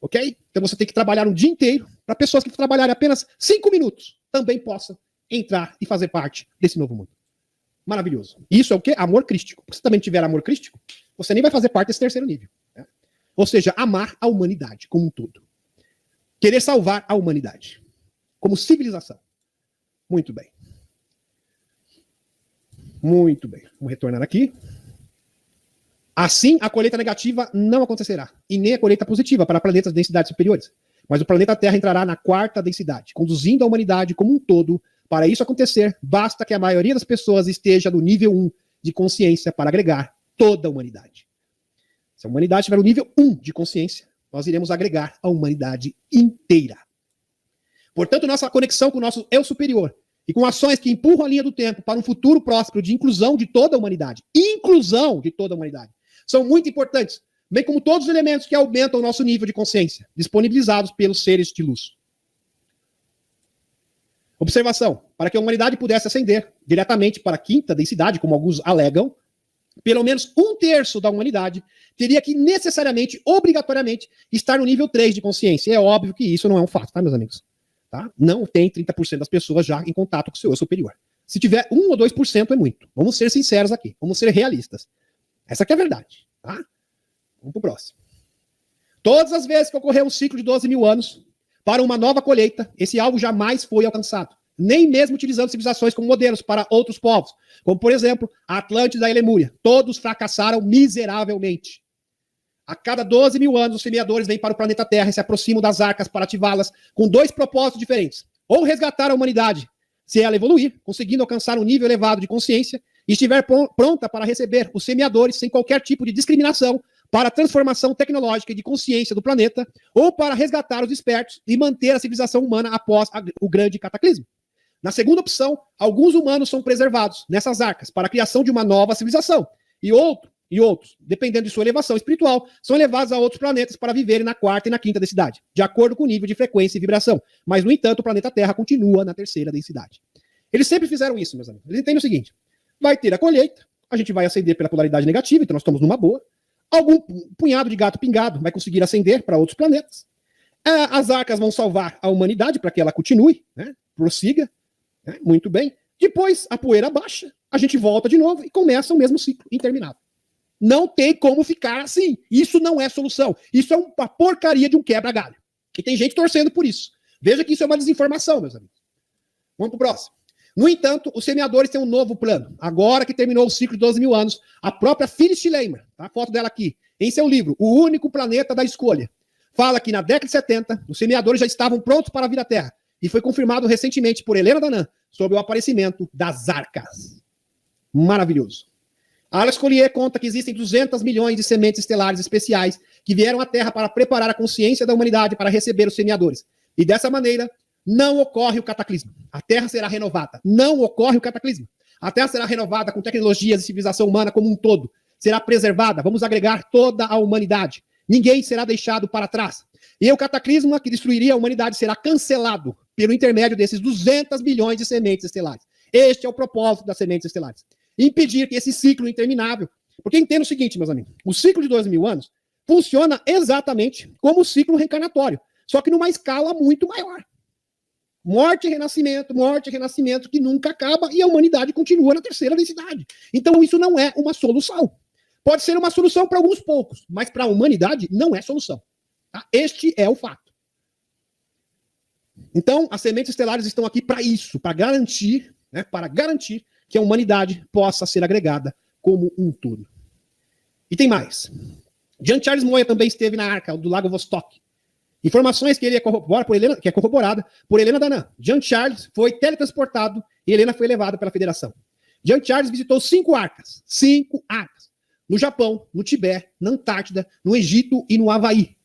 Ok? Então você tem que trabalhar um dia inteiro para pessoas que trabalharem apenas 5 minutos também possam entrar e fazer parte desse novo mundo. Maravilhoso. Isso é o quê? Amor crístico. Se você também tiver amor crístico, você nem vai fazer parte desse terceiro nível. Né? Ou seja, amar a humanidade como um todo. Querer salvar a humanidade como civilização. Muito bem. Muito bem. Vamos retornar aqui. Assim, a colheita negativa não acontecerá, e nem a colheita positiva para planetas de densidades superiores. Mas o planeta Terra entrará na 4ª densidade, conduzindo a humanidade como um todo. Para isso acontecer, basta que a maioria das pessoas esteja no nível 1 de consciência para agregar toda a humanidade. Se a humanidade estiver no nível 1 de consciência, nós iremos agregar a humanidade inteira. Portanto, nossa conexão com o nosso eu superior e com ações que empurram a linha do tempo para um futuro próspero de inclusão de toda a humanidade, são muito importantes, bem como todos os elementos que aumentam o nosso nível de consciência, disponibilizados pelos seres de luz. Observação: para que a humanidade pudesse ascender diretamente para a 5ª densidade, como alguns alegam, pelo menos 1/3 da humanidade teria que necessariamente, obrigatoriamente, estar no nível 3 de consciência. E é óbvio que isso não é um fato, tá, meus amigos? Tá? Não tem 30% das pessoas já em contato com o seu eu superior. Se tiver 1 ou 2% é muito. Vamos ser sinceros aqui, vamos ser realistas. Essa aqui é a verdade, tá? Vamos pro próximo. Todas as vezes que ocorreu um ciclo de 12 mil anos para uma nova colheita, esse alvo jamais foi alcançado. Nem mesmo utilizando civilizações como modelos para outros povos, como, por exemplo, a Atlântida e a Lemúria. Todos fracassaram miseravelmente. A cada 12 mil anos, os semeadores vêm para o planeta Terra e se aproximam das arcas para ativá-las com 2 propósitos diferentes. Ou resgatar a humanidade, se ela evoluir, conseguindo alcançar um nível elevado de consciência, e estiver pronta para receber os semeadores sem qualquer tipo de discriminação para a transformação tecnológica e de consciência do planeta, ou para resgatar os espertos e manter a civilização humana após o grande cataclismo. Na segunda opção, alguns humanos são preservados nessas arcas para a criação de uma nova civilização, e outros, dependendo de sua elevação espiritual, são levados a outros planetas para viverem na 4ª e na 5ª densidade, de acordo com o nível de frequência e vibração. Mas, no entanto, o planeta Terra continua na 3ª densidade. Eles sempre fizeram isso, meus amigos. Eles entendem o seguinte: vai ter a colheita, a gente vai ascender pela polaridade negativa, então nós estamos numa boa. Algum punhado de gato pingado vai conseguir ascender para outros planetas. As arcas vão salvar a humanidade para que ela continue, né, prossiga. Né? Muito bem. Depois a poeira baixa, a gente volta de novo e começa o mesmo ciclo interminável. Não tem como ficar assim. Isso não é solução. Isso é uma porcaria de um quebra-galho. E tem gente torcendo por isso. Veja que isso é uma desinformação, meus amigos. Vamos para o próximo. No entanto, os semeadores têm um novo plano. Agora que terminou o ciclo de 12 mil anos, a própria Phyllis Schleimer, tá? A foto dela aqui, em seu livro, O Único Planeta da Escolha, fala que na década de 70, os semeadores já estavam prontos para vir à Terra. E foi confirmado recentemente por Helena Danã sobre o aparecimento das arcas. Maravilhoso. Alex Collier conta que existem 200 milhões de sementes estelares especiais que vieram à Terra para preparar a consciência da humanidade para receber os semeadores. E dessa maneira, não ocorre o cataclismo. A Terra será renovada. Não ocorre o cataclismo. A Terra será renovada com tecnologias e civilização humana como um todo. Será preservada. Vamos agregar toda a humanidade. Ninguém será deixado para trás. E o cataclismo que destruiria a humanidade será cancelado pelo intermédio desses 200 milhões de sementes estelares. Este é o propósito das sementes estelares. Impedir que esse ciclo interminável... Porque entenda o seguinte, meus amigos. O ciclo de 12 mil anos funciona exatamente como o ciclo reencarnatório. Só que numa escala muito maior. Morte e renascimento que nunca acaba e a humanidade continua na terceira densidade. Então isso não é uma solução. Pode ser uma solução para alguns poucos, mas para a humanidade não é solução. Tá? Este é o fato. Então as sementes estelares estão aqui para isso, para garantir que a humanidade possa ser agregada como um todo. E tem mais. Jean Charles Moya também esteve na arca do Lago Vostok. Informações que ele é corroborada por Helena Danã. Jean Charles foi teletransportado e Helena foi levada pela Federação. Jean Charles visitou 5 arcas. 5 arcas. No Japão, no Tibete, na Antártida, no Egito e no Havaí.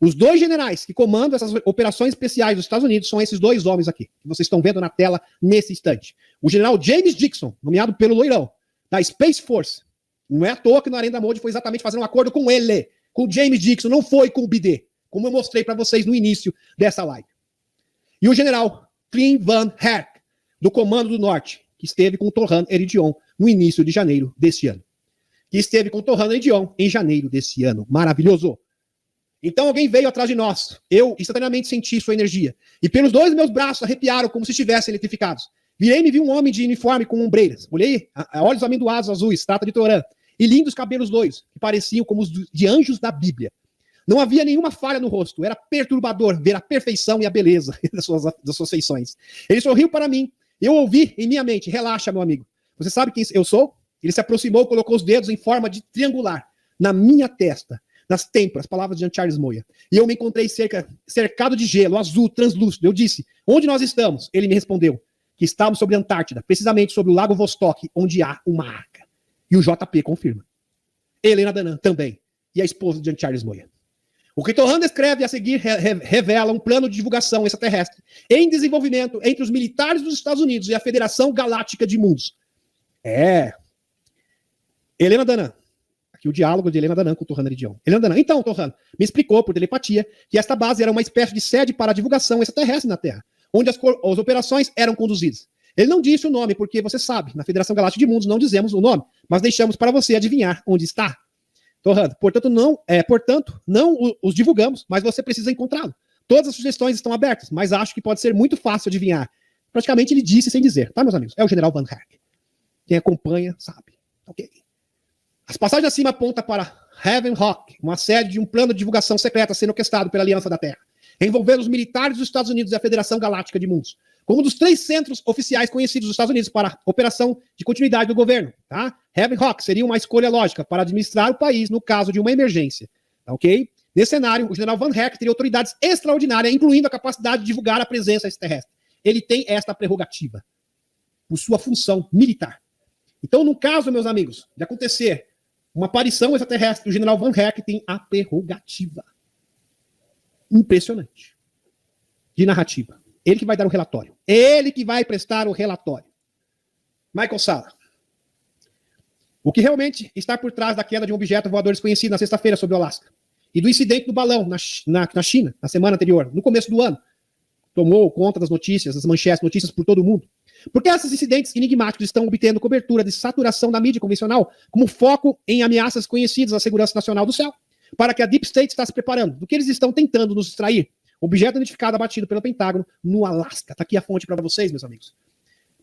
Os 2 generais que comandam essas operações especiais dos Estados Unidos são esses 2 homens aqui, que vocês estão vendo na tela nesse instante. O general James Dixon, nomeado pelo Loirão, da Space Force. Não é à toa que no Arena Mode foi exatamente fazer um acordo com ele, com o James Dixon, não foi com o BD. Como eu mostrei para vocês no início dessa live. E o general Klim Van Herk, do Comando do Norte, que esteve com o Torran Eridion no início de janeiro desse ano. Que esteve com o Torran Eridion em janeiro desse ano. Maravilhoso! Então alguém veio atrás de nós. Eu instantaneamente senti sua energia. E pelos 2 meus braços arrepiaram como se estivessem eletrificados. Virei e vi um homem de uniforme com ombreiras. Olhei, olhos amendoados azuis, estátua de Torã. E lindos cabelos loiros, que pareciam como os de anjos da Bíblia. Não havia nenhuma falha no rosto. Era perturbador ver a perfeição e a beleza das suas feições. Ele sorriu para mim. Eu ouvi em minha mente. Relaxa, meu amigo. Você sabe quem eu sou? Ele se aproximou e colocou os dedos em forma de triangular na minha testa, nas têmporas, palavras de Jean Charles Moya. E eu me encontrei cercado de gelo, azul, translúcido. Eu disse, onde nós estamos? Ele me respondeu que estávamos sobre a Antártida, precisamente sobre o Lago Vostok, onde há uma arca. E o JP confirma. Helena Danã também. E a esposa de Jean Charles Moya. O que Torran descreve a seguir revela um plano de divulgação extraterrestre em desenvolvimento entre os militares dos Estados Unidos e a Federação Galáctica de Mundos. Helena Danã. Aqui o diálogo de Helena Danã com o Torran Eridion. Helena Danã. Então, Torran me explicou por telepatia que esta base era uma espécie de sede para a divulgação extraterrestre na Terra, onde as operações eram conduzidas. Ele não disse o nome porque, você sabe, na Federação Galáctica de Mundos não dizemos o nome, mas deixamos para você adivinhar onde está. Torran, portanto, não os divulgamos, mas você precisa encontrá-lo. Todas as sugestões estão abertas, mas acho que pode ser muito fácil adivinhar. Praticamente ele disse sem dizer, tá, meus amigos? É o general Van Herk. Quem acompanha sabe. Ok. As passagens acima apontam para Heaven Rock, uma sede de um plano de divulgação secreta sendo orquestrado pela Aliança da Terra, envolvendo os militares dos Estados Unidos e a Federação Galáctica de Mundos, como um dos 3 centros oficiais conhecidos dos Estados Unidos para a operação de continuidade do governo. Tá? Heaven Rock seria uma escolha lógica para administrar o país no caso de uma emergência. Tá, ok? Nesse cenário, o general Van Herk teria autoridades extraordinárias, incluindo a capacidade de divulgar a presença extraterrestre. Ele tem esta prerrogativa, por sua função militar. Então, no caso, meus amigos, de acontecer uma aparição extraterrestre, o general Van Herk tem a prerrogativa. Impressionante. De narrativa. Ele que vai dar o relatório. Ele que vai prestar o relatório. Michael Sala. O que realmente está por trás da queda de um objeto voador desconhecido na sexta-feira sobre o Alasca? E do incidente do balão na China, na semana anterior, no começo do ano. Tomou conta das notícias, das manchetes, notícias por todo o mundo. Porque esses incidentes enigmáticos estão obtendo cobertura de saturação da mídia convencional como foco em ameaças conhecidas à segurança nacional do céu, para que a Deep State está se preparando. Do que eles estão tentando nos extrair? Objeto identificado abatido pelo Pentágono no Alasca. Está aqui a fonte para vocês, meus amigos.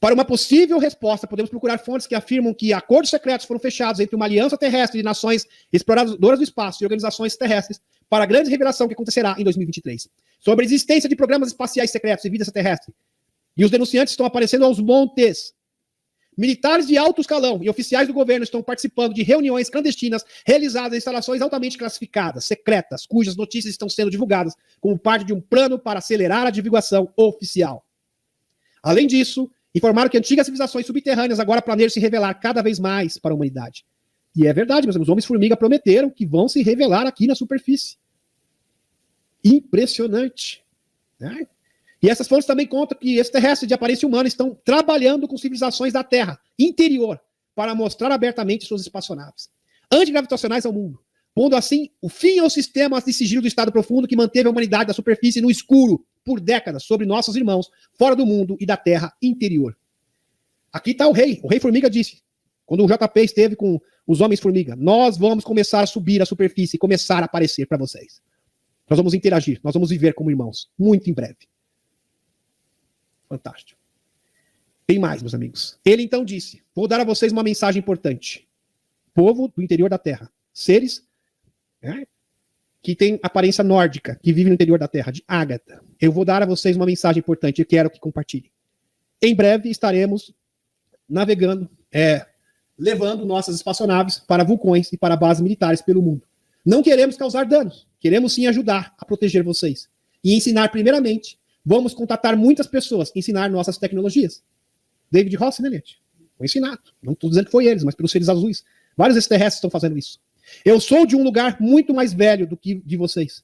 Para uma possível resposta, podemos procurar fontes que afirmam que acordos secretos foram fechados entre uma aliança terrestre de nações exploradoras do espaço e organizações terrestres para a grande revelação que acontecerá em 2023. Sobre a existência de programas espaciais secretos e vida extraterrestre. E os denunciantes estão aparecendo aos montes. Militares de alto escalão e oficiais do governo estão participando de reuniões clandestinas realizadas em instalações altamente classificadas, secretas, cujas notícias estão sendo divulgadas como parte de um plano para acelerar a divulgação oficial. Além disso, informaram que antigas civilizações subterrâneas agora planejam se revelar cada vez mais para a humanidade. E é verdade, meus amigos, os Homens-Formiga prometeram que vão se revelar aqui na superfície. Impressionante. Né? E essas fontes também contam que extraterrestres de aparência humana estão trabalhando com civilizações da Terra interior para mostrar abertamente suas espaçonaves antigravitacionais ao mundo, pondo assim o fim aos sistemas de sigilo do estado profundo que manteve a humanidade da superfície no escuro por décadas sobre nossos irmãos fora do mundo e da Terra interior. Aqui está o rei Formiga disse, quando o JP esteve com os Homens-Formiga, nós vamos começar a subir a superfície e começar a aparecer para vocês. Nós vamos interagir, nós vamos viver como irmãos, muito em breve. Fantástico. Tem mais, meus amigos. Ele então disse, vou dar a vocês uma mensagem importante. Povo do interior da Terra, seres que têm aparência nórdica, que vivem no interior da Terra, de Ágata. Eu vou dar a vocês uma mensagem importante, eu quero que compartilhem. Em breve estaremos navegando, levando nossas espaçonaves para vulcões e para bases militares pelo mundo. Não queremos causar danos, queremos sim ajudar a proteger vocês. E ensinar primeiramente, vamos contatar muitas pessoas, ensinar nossas tecnologias. David Rossi, né, gente? Foi ensinado. Não estou dizendo que foi eles, mas pelos seres azuis. Vários extraterrestres estão fazendo isso. Eu sou de um lugar muito mais velho do que de vocês.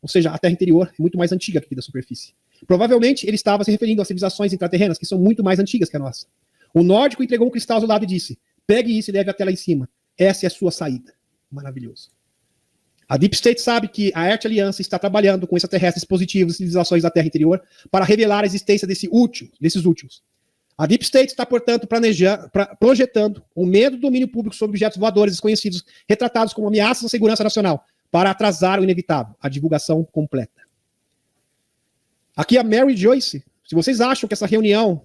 Ou seja, a Terra interior é muito mais antiga que a da superfície. Provavelmente ele estava se referindo a civilizações intraterrenas que são muito mais antigas que a nossa. O nórdico entregou um cristal ao lado e disse, pegue isso e leve até lá em cima. Essa é a sua saída. Maravilhoso. A Deep State sabe que a Earth Alliance está trabalhando com extraterrestres positivos e civilizações da Terra interior para revelar a existência desses últimos. A Deep State está, portanto, projetando o medo do domínio público sobre objetos voadores desconhecidos, retratados como ameaças à segurança nacional, para atrasar o inevitável, a divulgação completa. Aqui a Mary Joyce, se vocês acham que essa reunião,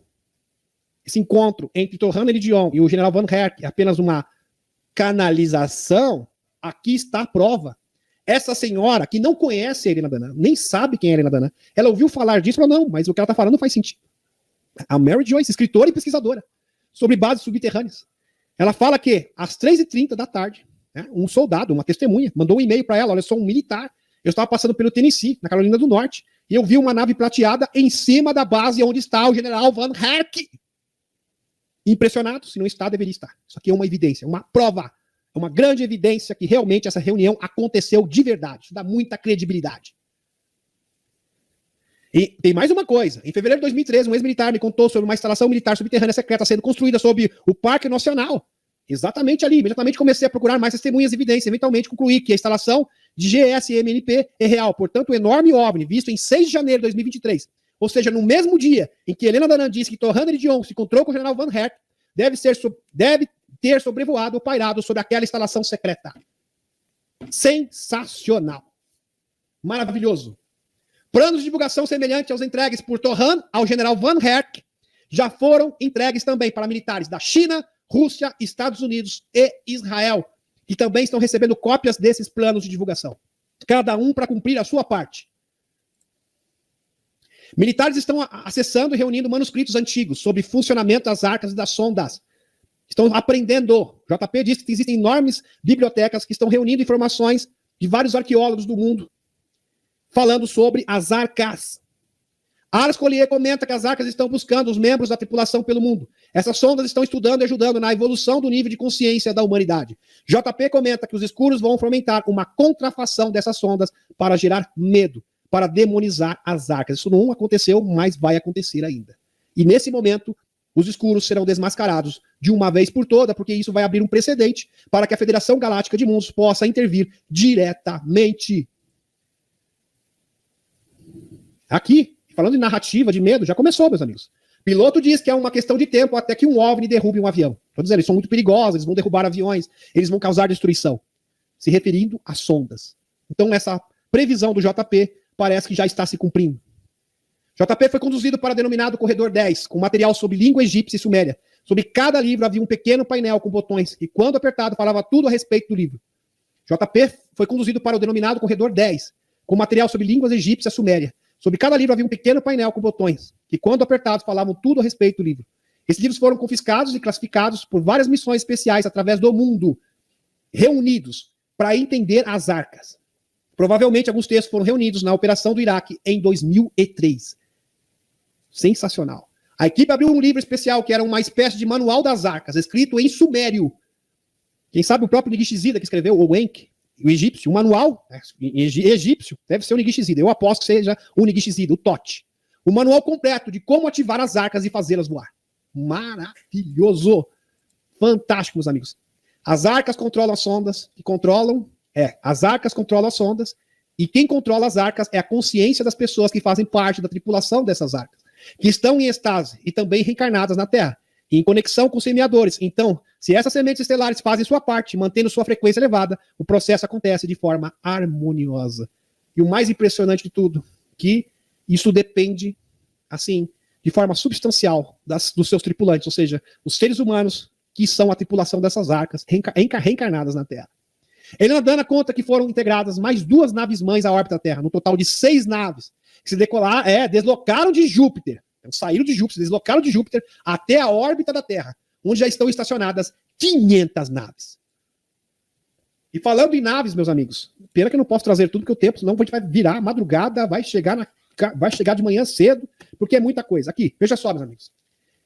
esse encontro entre Tohan Elidion e o general Van Herk é apenas uma canalização, aqui está a prova. Essa senhora, que não conhece a Helena Danã, nem sabe quem é a Helena Danã, ela ouviu falar disso e falou, não, mas o que ela está falando não faz sentido. A Mary Joyce, escritora e pesquisadora, sobre bases subterrâneas. Ela fala que, às 3h30 da tarde, um soldado, uma testemunha, mandou um e-mail para ela, olha, eu sou um militar, eu estava passando pelo Tennessee, na Carolina do Norte, e eu vi uma nave prateada em cima da base onde está o general Van Herk. Impressionado, se não está, deveria estar. Isso aqui é uma evidência, uma prova. É uma grande evidência que realmente essa reunião aconteceu de verdade. Isso dá muita credibilidade. E tem mais uma coisa. Em fevereiro de 2013, um ex-militar me contou sobre uma instalação militar subterrânea secreta sendo construída sob o Parque Nacional. Exatamente ali. Imediatamente comecei a procurar mais testemunhas e evidências. Eventualmente concluí que a instalação de GSMNP é real. Portanto, o enorme OVNI, visto em 6 de janeiro de 2023, ou seja, no mesmo dia em que Helena Danã disse que Tohan Elidion se encontrou com o general Van Herk, deve ter sobrevoado ou pairado sobre aquela instalação secreta. Sensacional. Maravilhoso. Planos de divulgação semelhantes aos entregues por Tohan ao general Van Herk já foram entregues também para militares da China, Rússia, Estados Unidos e Israel, que também estão recebendo cópias desses planos de divulgação. Cada um para cumprir a sua parte. Militares estão acessando e reunindo manuscritos antigos sobre funcionamento das arcas e das sondas. Estão aprendendo. JP disse que existem enormes bibliotecas que estão reunindo informações de vários arqueólogos do mundo, falando sobre as arcas. Aras Collier comenta que as arcas estão buscando os membros da tripulação pelo mundo. Essas sondas estão estudando e ajudando na evolução do nível de consciência da humanidade. JP comenta que os escuros vão fomentar uma contrafação dessas sondas para gerar medo, para demonizar as arcas. Isso não aconteceu, mas vai acontecer ainda. E nesse momento, os escuros serão desmascarados de uma vez por toda, porque isso vai abrir um precedente para que a Federação Galáctica de Mundos possa intervir diretamente. Aqui, falando de narrativa, de medo, já começou, meus amigos. Piloto diz que é uma questão de tempo até que um OVNI derrube um avião. Estou dizendo, eles são muito perigosos, eles vão derrubar aviões, eles vão causar destruição. Se referindo a sondas. Então, essa previsão do JP parece que já está se cumprindo. JP foi conduzido para o denominado Corredor 10, com material sobre língua egípcia e suméria. Sobre cada livro havia um pequeno painel com botões, e quando apertado falava tudo a respeito do livro. JP foi conduzido para o denominado Corredor 10, com material sobre línguas egípcia e suméria. Sobre cada livro havia um pequeno painel com botões, que quando apertados falavam tudo a respeito do livro. Esses livros foram confiscados e classificados por várias missões especiais através do mundo, reunidos para entender as arcas. Provavelmente alguns textos foram reunidos na Operação do Iraque em 2003. Sensacional. A equipe abriu um livro especial que era uma espécie de manual das arcas, escrito em sumério. Quem sabe o próprio Nigishizida que escreveu, ou Enki, o egípcio, o manual egípcio, deve ser o Nigishizida. Eu aposto que seja o Nigishizida, o Tote. O manual completo de como ativar as arcas e fazê-las voar. Maravilhoso. Fantástico, meus amigos. As arcas controlam as sondas, as arcas controlam as sondas, e quem controla as arcas é a consciência das pessoas que fazem parte da tripulação dessas arcas, que estão em estase e também reencarnadas na Terra, em conexão com os semeadores. Então, se essas sementes estelares fazem sua parte, mantendo sua frequência elevada, o processo acontece de forma harmoniosa. E o mais impressionante de tudo, que isso depende, assim, de forma substancial dos seus tripulantes, ou seja, os seres humanos que são a tripulação dessas arcas reencarnadas na Terra. Helena Dana conta que foram integradas mais 2 naves-mães à órbita da Terra, no total de 6 naves, que se deslocaram de Júpiter. Então, saíram de Júpiter, deslocaram de Júpiter até a órbita da Terra, onde já estão estacionadas 500 naves. E falando em naves, meus amigos, pena que eu não posso trazer tudo, porque o tempo, senão a gente vai virar madrugada, vai chegar de manhã cedo, porque é muita coisa. Aqui, veja só, meus amigos.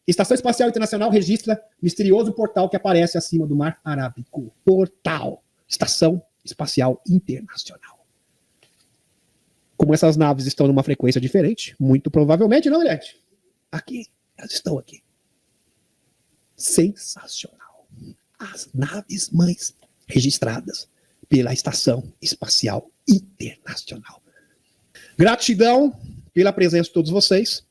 Estação Espacial Internacional registra misterioso portal que aparece acima do Mar Arábico. Portal. Estação Espacial Internacional. Como essas naves estão numa frequência diferente, muito provavelmente, não, gente? Aqui, elas estão aqui. Sensacional. As naves mães registradas pela Estação Espacial Internacional. Gratidão pela presença de todos vocês.